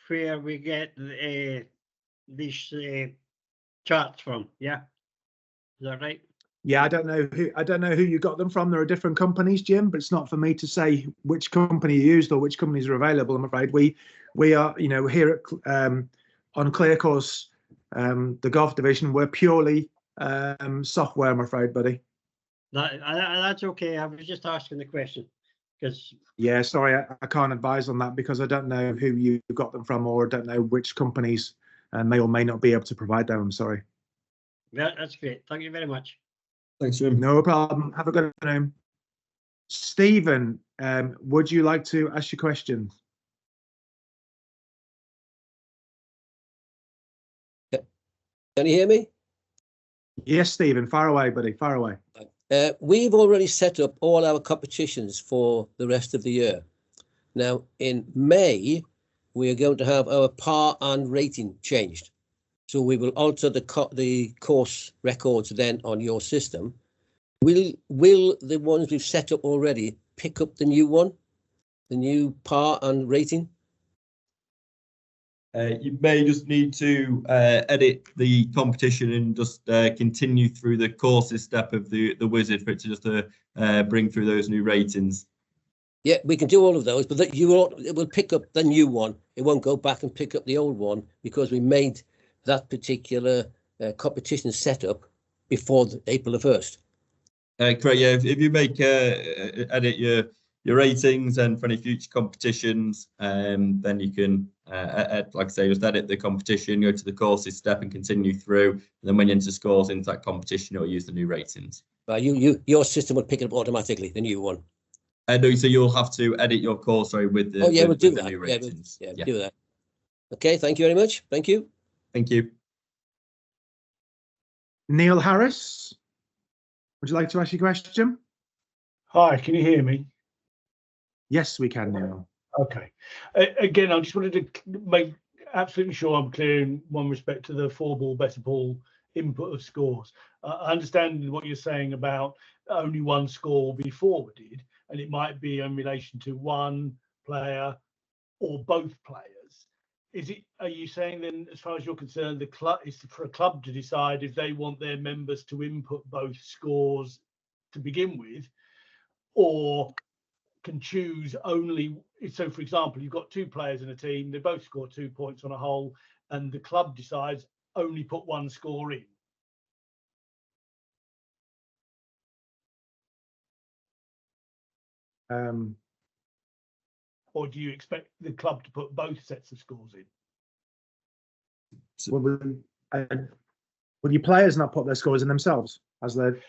where we get these charts from. Yeah, is that right? Yeah, I don't know who you got them from. There are different companies, Jim, but it's not for me to say which company you used or which companies are available. I'm afraid we are, here at on Clear Course, the golf division, we're purely software. I'm afraid, buddy. That's okay. I was just asking the question because. Yeah, sorry, I can't advise on that because I don't know who you got them from, or I don't know which companies may or may not be able to provide them. I'm sorry. Yeah, that's great. Thank you very much. Thanks, Jim. No problem. Have a good afternoon. Stephen, would you like to ask your question? Can you hear me? Yes, Stephen, far away, buddy, far away. We've already set up all our competitions for the rest of the year. Now, in May, we are going to have our par and rating changed. So we will alter the course records then on your system. Will the ones we've set up already pick up the new one, the new par and rating? You may just need to edit the competition and just continue through the courses step of the wizard for it to just bring through those new ratings. Yeah, we can do all of those, but it will pick up the new one. It won't go back and pick up the old one because we made that particular competition setup before April the 1st. Correct. Yeah, if you make edit your ratings and for any future competitions, then you can, like I say, just edit the competition, go to the courses step, and continue through. And then when you enter scores into that competition, you'll use the new ratings. Your system will pick it up automatically, the new one. No, so you'll have to edit your course with the we'll do the that. new ratings. Yeah, we'll do that. Okay, thank you very much. Thank you. Thank you. Neil Harris, would you like to ask your question? Hi, can you hear me? Yes, we can, Neil. Okay. Again, I just wanted to make absolutely sure I'm clear in one respect to the 4-ball, better ball input of scores. I understand what you're saying about only one score will be forwarded, and it might be in relation to one player or both players. Are you saying then, as far as you're concerned, the club is for a club to decide if they want their members to input both scores to begin with, or can choose only. So, for example, you've got two players in a team, they both score 2 points on a hole, and the club decides only put one score in. Or do you expect the club to put both sets of scores in? Will your players not put their scores in themselves as their?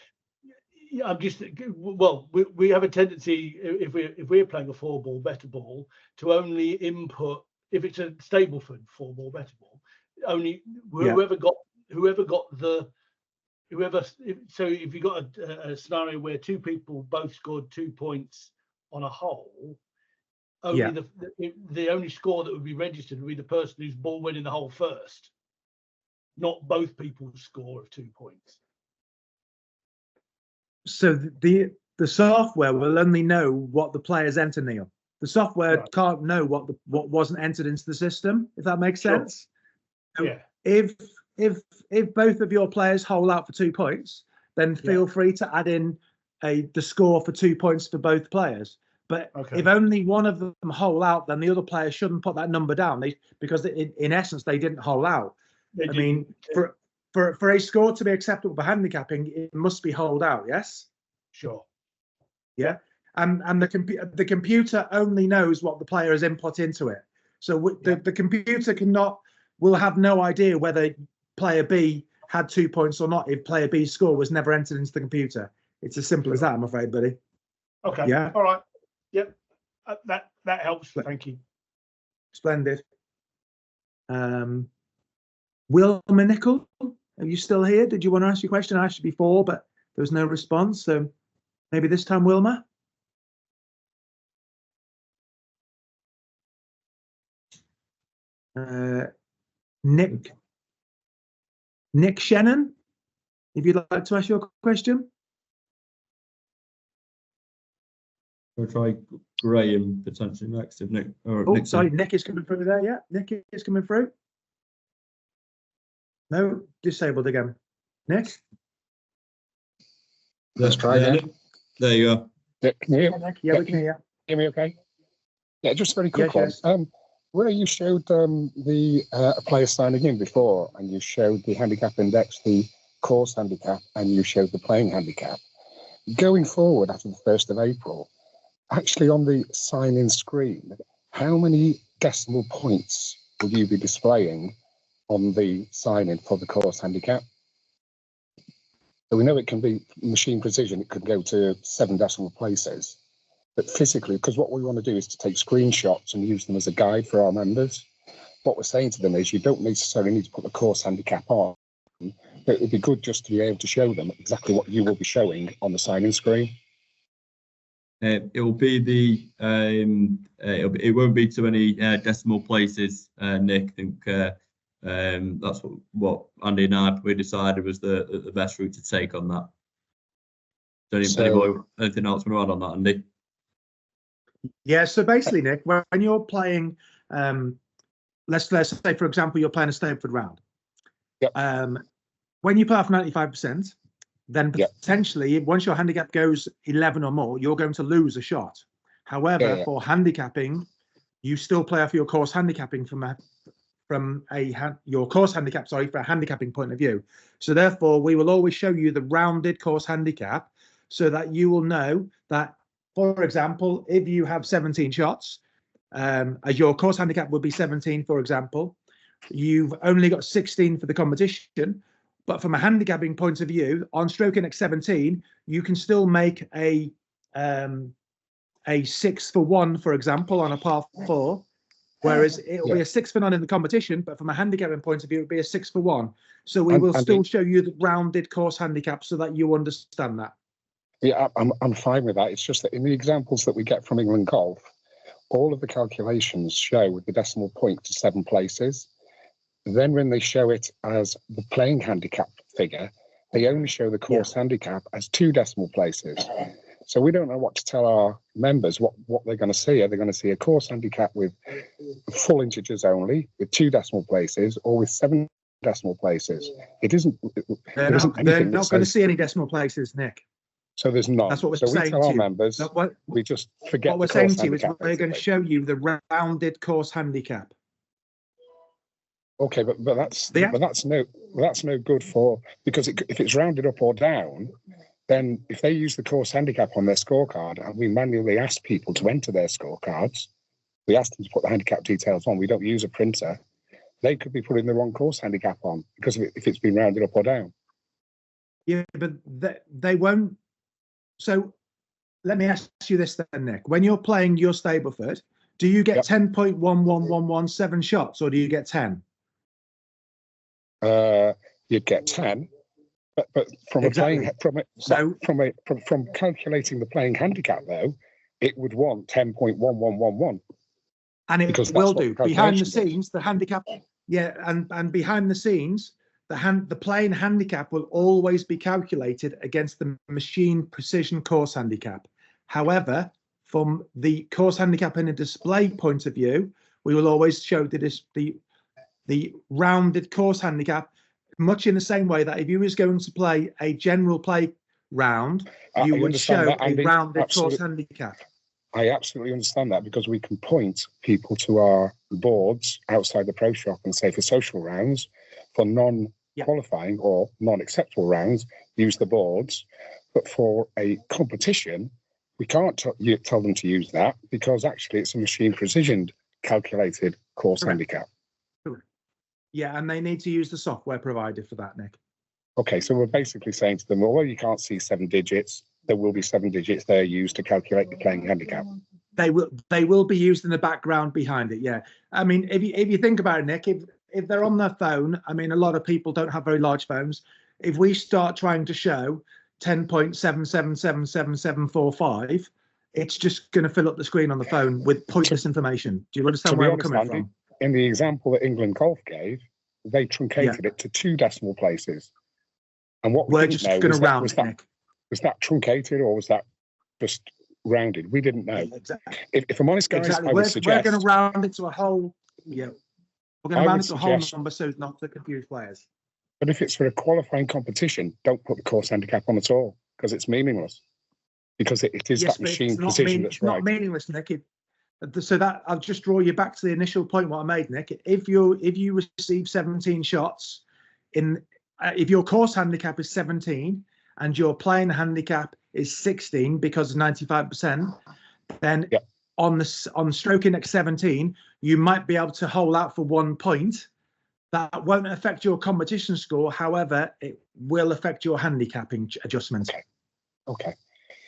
Yeah, I'm just well. We have a tendency, if we're playing a 4-ball better ball, to only input, if it's a stable 4-ball better ball, only whoever got the. So if you got a scenario where two people both scored 2 points on a hole, only the only score that would be registered would be the person whose ball went in the hole first, not both people's score of 2 points. So the software will only know what the players enter, Neil. The software can't know what wasn't entered into the system, if that makes sense. Yeah. If both of your players hole out for 2 points, then feel free to add in the score for 2 points for both players. But if only one of them hole out, then the other player shouldn't put that number down. Because in essence they didn't hole out. I mean, for a score to be acceptable for handicapping, it must be holed out. Yes. Sure. Yeah. And the computer only knows what the player has input into it. So the computer will have no idea whether player B had 2 points or not if player B's score was never entered into the computer. It's as simple as that, I'm afraid, buddy. Okay. Yeah. All right. Yep. That helps. Thank you. Splendid. Wilma Nicol, are you still here? Did you want to ask your question? I asked you before, but there was no response. So maybe this time, Wilma. Nick Shannon, if you'd like to ask your question. We'll try Graham potentially next. If Nick. Sorry, Nick is coming through there. Yeah, Nick is coming through. No, disabled again. Nick. Let's try again. There you go. Yeah, can you hear? Yeah, we can hear you. Hear me okay? Yeah, just a very quick Yes, one. Where you showed the players signing in before, and you showed the handicap index, the course handicap, and you showed the playing handicap. Going forward after the 1st of April, actually on the sign-in screen, how many decimal points will you be displaying on the sign-in for the course handicap? So we know it can be machine precision, it could go to 7 decimal places. But physically, because what we want to do is to take screenshots and use them as a guide for our members. What we're saying to them is you don't necessarily need to put the course handicap on, but it would be good just to be able to show them exactly what you will be showing on the sign-in screen. It will be it won't be to any decimal places, Nick. I think that's what Andy and I decided was the best route to take on that. Anything else want to add on that, Andy? Yeah, so basically, Nick, when you're playing, let's say, for example, you're playing a Stapleford round. Yep. When you play off 95%, then potentially, once your handicap goes 11 or more, you're going to lose a shot. However, for handicapping, you still play off your course handicapping your course handicap, for a handicapping point of view. So therefore, we will always show you the rounded course handicap so that you will know that, for example, if you have 17 shots, as your course handicap would be 17, for example, you've only got 16 for the competition. But from a handicapping point of view, on stroke index 17, you can still make a 6 for 1, for example, on a par 4. Whereas it will be a 6 for none in the competition, but from a handicapping point of view, it would be a 6 for 1. So we will still show you the rounded course handicap so that you understand that. Yeah, I'm fine with that. It's just that in the examples that we get from England Golf, all of the calculations show the decimal point to 7 places. Then when they show it as the playing handicap figure, they only show the course handicap as 2 decimal places. So we don't know what to tell our members what they're going to see. Are they going to see a course handicap with full integers only, with 2 decimal places, or with 7 decimal places? It isn't. They're not going to see any decimal places, Nick. So there's none. That's what we're so we saying tell to our you. members, No, what we just forget we're the saying course to you is handicap. we're going to basically. show you the rounded course handicap. Okay, but that's no good for, because if it's rounded up or down, then if they use the course handicap on their scorecard and we manually ask people to enter their scorecards, we ask them to put the handicap details on. We don't use a printer. They could be putting the wrong course handicap on because if it's been rounded up or down. Yeah, but they won't. So let me ask you this then, Nick. When you're playing your Stableford, do you get 10.11117 shots or do you get 10? You'd get 10, but from Exactly. from calculating the playing handicap though, it would want 10.1111. And it because will that's what do. the Behind the calculation scenes, the handicap, and behind the scenes, the playing handicap will always be calculated against the machine precision course handicap. However, from the course handicap in a display point of view, we will always show the rounded course handicap, much in the same way that if you was going to play a general play round, you would show that, a Andy. rounded course handicap. I absolutely understand that because we can point people to our boards outside the pro shop and say for social rounds, for non-qualifying or non-acceptable rounds, use the boards. But for a competition, we can't tell them to use that because actually it's a machine precision calculated course handicap. Yeah, and they need to use the software provided for that, Nick. Okay, so we're basically saying to them, although you can't see 7 digits, there will be 7 digits there used to calculate the playing handicap. They will be used in the background behind it. Yeah, I mean, if you think about it, Nick, if they're on their phone, I mean, a lot of people don't have very large phones. If we start trying to show 10.77777745, it's just going to fill up the screen on the phone with pointless information. Do you understand where I'm coming from? In the example that England Golf gave, they truncated it to 2 decimal places. And what we're just going to round it, Nick. Was that truncated or was that just rounded? We didn't know. Exactly. If I'm honest, guys, I would suggest we're going to round it to a whole. Yeah, we're going to round it to a whole number so as not to confuse players. But if it's for a qualifying competition, don't put the course handicap on at all because it's meaningless. Because it is that machine precision that's right. It's not meaningless, Nick. So that I'll just draw you back to the initial point what I made, Nick. If you receive 17 shots if your course handicap is 17 and your playing handicap is 16 because of 95%, then on stroke index 17, you might be able to hole out for 1 point. That won't affect your competition score. However, it will affect your handicapping adjustments. Okay.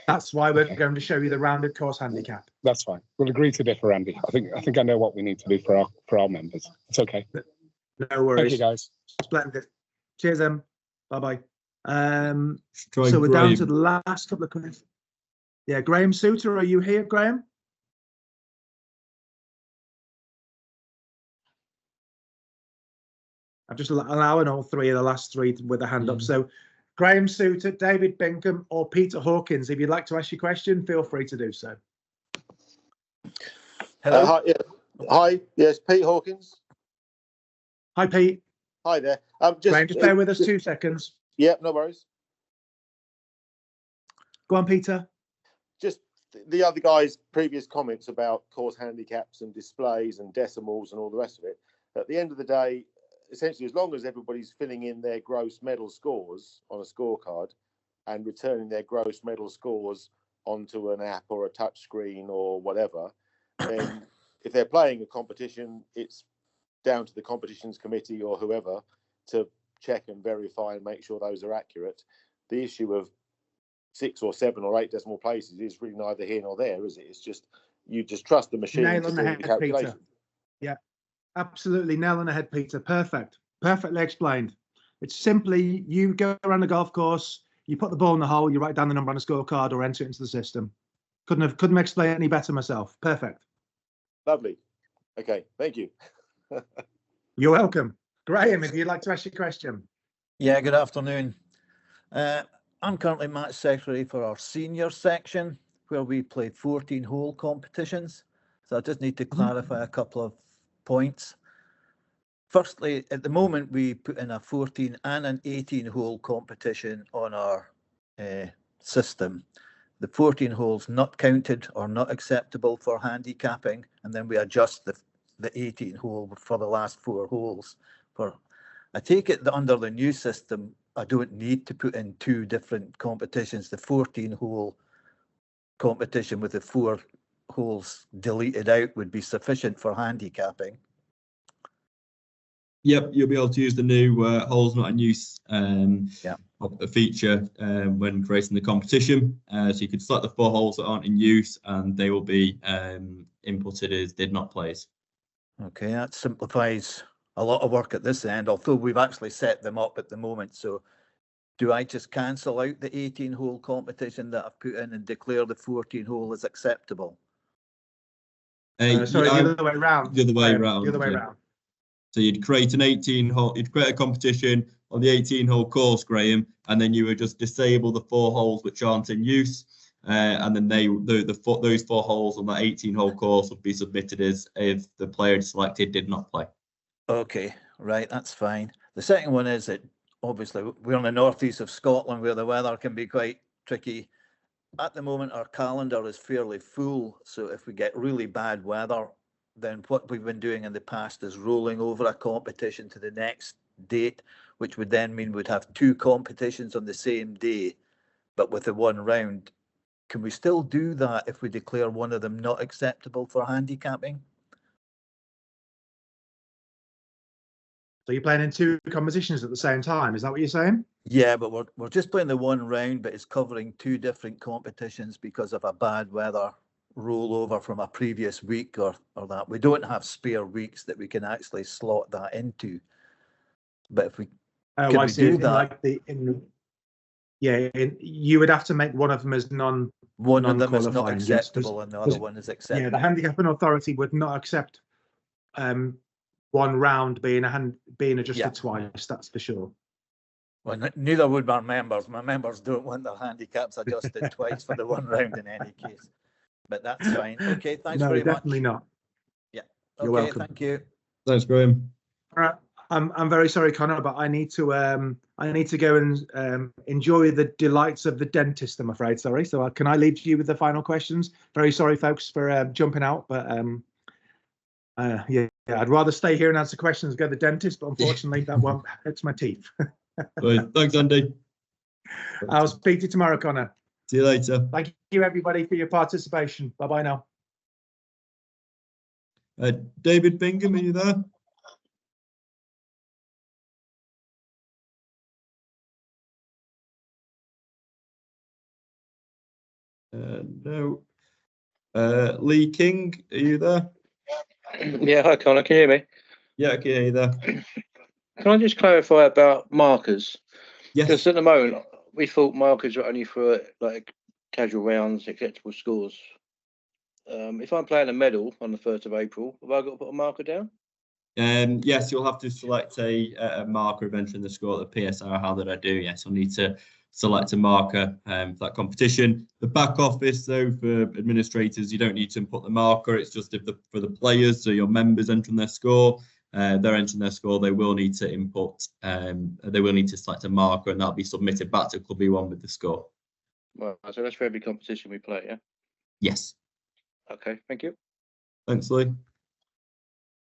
That's why we're going to show you the rounded course handicap. That's fine. We'll agree to differ, Andy. I think I know what we need to do for our members. It's okay. No worries. Thank you, guys. Splendid. Cheers, bye-bye. So we're down to the last couple of questions. Yeah, Graham Souter, are you here, Graham? I'm just allowing all three of the last three with a hand up. So Graham Souter, David Binkham, or Peter Hawkins. If you'd like to ask your question, feel free to do so. Hello. Hi. Yes, Pete Hawkins. Hi, Pete. Hi there. Graham, just bear with us 2 seconds. Yeah, no worries. Go on, Peter. Just the other guy's previous comments about course handicaps and displays and decimals and all the rest of it. At the end of the day, essentially, as long as everybody's filling in their gross medal scores on a scorecard and returning their gross medal scores onto an app or a touch screen or whatever, then if they're playing a competition, it's down to the competitions committee or whoever to check and verify and make sure those are accurate. The issue of 6 or 7 or 8 decimal places is really neither here nor there, is it? It's just you just trust the machine to do the calculation. Peter. Yeah, absolutely. Nail on the head, Peter. Perfectly explained. It's simply you go around the golf course, you put the ball in the hole, you write down the number on a scorecard or enter it into the system. Couldn't explain it any better myself. Perfect. Lovely. Okay, thank you. You're welcome. Graham, if you'd like to ask your question. Yeah, good afternoon. I'm currently match secretary for our senior section where we played 14-hole competitions. So I just need to clarify a couple of points. Firstly, at the moment, we put in a 14 and an 18-hole competition on our system, the 14 holes not counted or not acceptable for handicapping, and then we adjust the 18 hole for the last 4 holes. I take it that under the new system, I don't need to put in 2 different competitions. The 14 hole competition with the 4 holes deleted out would be sufficient for handicapping. Yep, you'll be able to use the new holes not in use feature when creating the competition. So you could select the 4 holes that aren't in use, and they will be inputted as did not plays. Okay, that simplifies a lot of work at this end, although we've actually set them up at the moment. So do I just cancel out the 18 hole competition that I've put in and declare the 14 hole as acceptable? Sorry, the other way around. The other way around. The other way around. So you'd create an 18 hole, you'd create a competition on the 18 hole course, Graham, and then you would just disable the 4 holes which aren't in use. And then those 4 holes on that 18 hole course would be submitted as if the player selected did not play. Okay, right, that's fine. The second one is that obviously we're in the northeast of Scotland where the weather can be quite tricky. At the moment, our calendar is fairly full. So if we get really bad weather, then what we've been doing in the past is rolling over a competition to the next date, which would then mean we'd have 2 competitions on the same day, but with the 1 round. Can we still do that if we declare one of them not acceptable for handicapping? So you're playing in 2 competitions at the same time, is that what you're saying? Yeah, but we're just playing the 1 round, but it's covering 2 different competitions because of a bad weather rollover from a previous week or that. We don't have spare weeks that we can actually slot that into. But if we can we do that? You would have to make one of them as one of them is not acceptable and the other one is acceptable. Yeah, the Handicapping Authority would not accept 1 round being adjusted twice, that's for sure. Well, neither would my members. My members don't want their handicaps adjusted twice for the 1 round in any case. But that's fine. Okay, thanks very much. No, definitely not. Yeah. You're okay, welcome. Thank you. Thanks, Graham. All right. I'm very sorry, Connor, but I need to go and enjoy the delights of the dentist, I'm afraid. Sorry. So can I leave you with the final questions? Very sorry, folks, for jumping out, but I'd rather stay here and answer questions and go to the dentist, but unfortunately that won't hurt my teeth. Right. Thanks, Andy. I'll speak to you tomorrow, Connor. See you later. Thank you, everybody, for your participation. Bye-bye now. David Bingham, are you there? No. Lee King, are you there? Yeah, hi Connor, can you hear me? Yeah, I can hear you there. Can I just clarify about markers? Yes. Because at the moment, we thought markers were only for like casual rounds, acceptable scores. If I'm playing a medal on the 1st of April, have I got to put a marker down? Yes, you'll have to select a marker of entering the score at the PSR. How did I do? Yes, I'll need to select a marker for that competition. The back office, though, for administrators, you don't need to input the marker. It's just for the players, so your members entering their score, they're entering their score. They will need to input. They will need to select a marker, and that'll be submitted back to Club E1 with the score. Well, so that's for every competition we play, yeah? Yes. Okay, thank you. Thanks, Lee.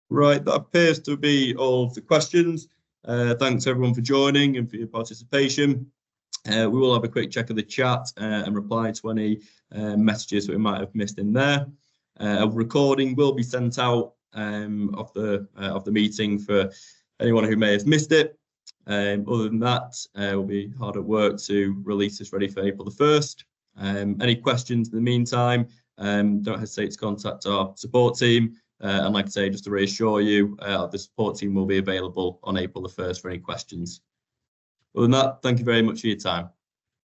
Right, that appears to be all of the questions. Thanks everyone for joining and for your participation. We will have a quick check of the chat and reply to any messages that we might have missed in there. A recording will be sent out of the meeting for anyone who may have missed it. Other than that, we'll be hard at work to release this ready for April the 1st. Any questions in the meantime, don't hesitate to contact our support team. And like I say, just to reassure you, the support team will be available on April the 1st for any questions. Other than that, thank you very much for your time.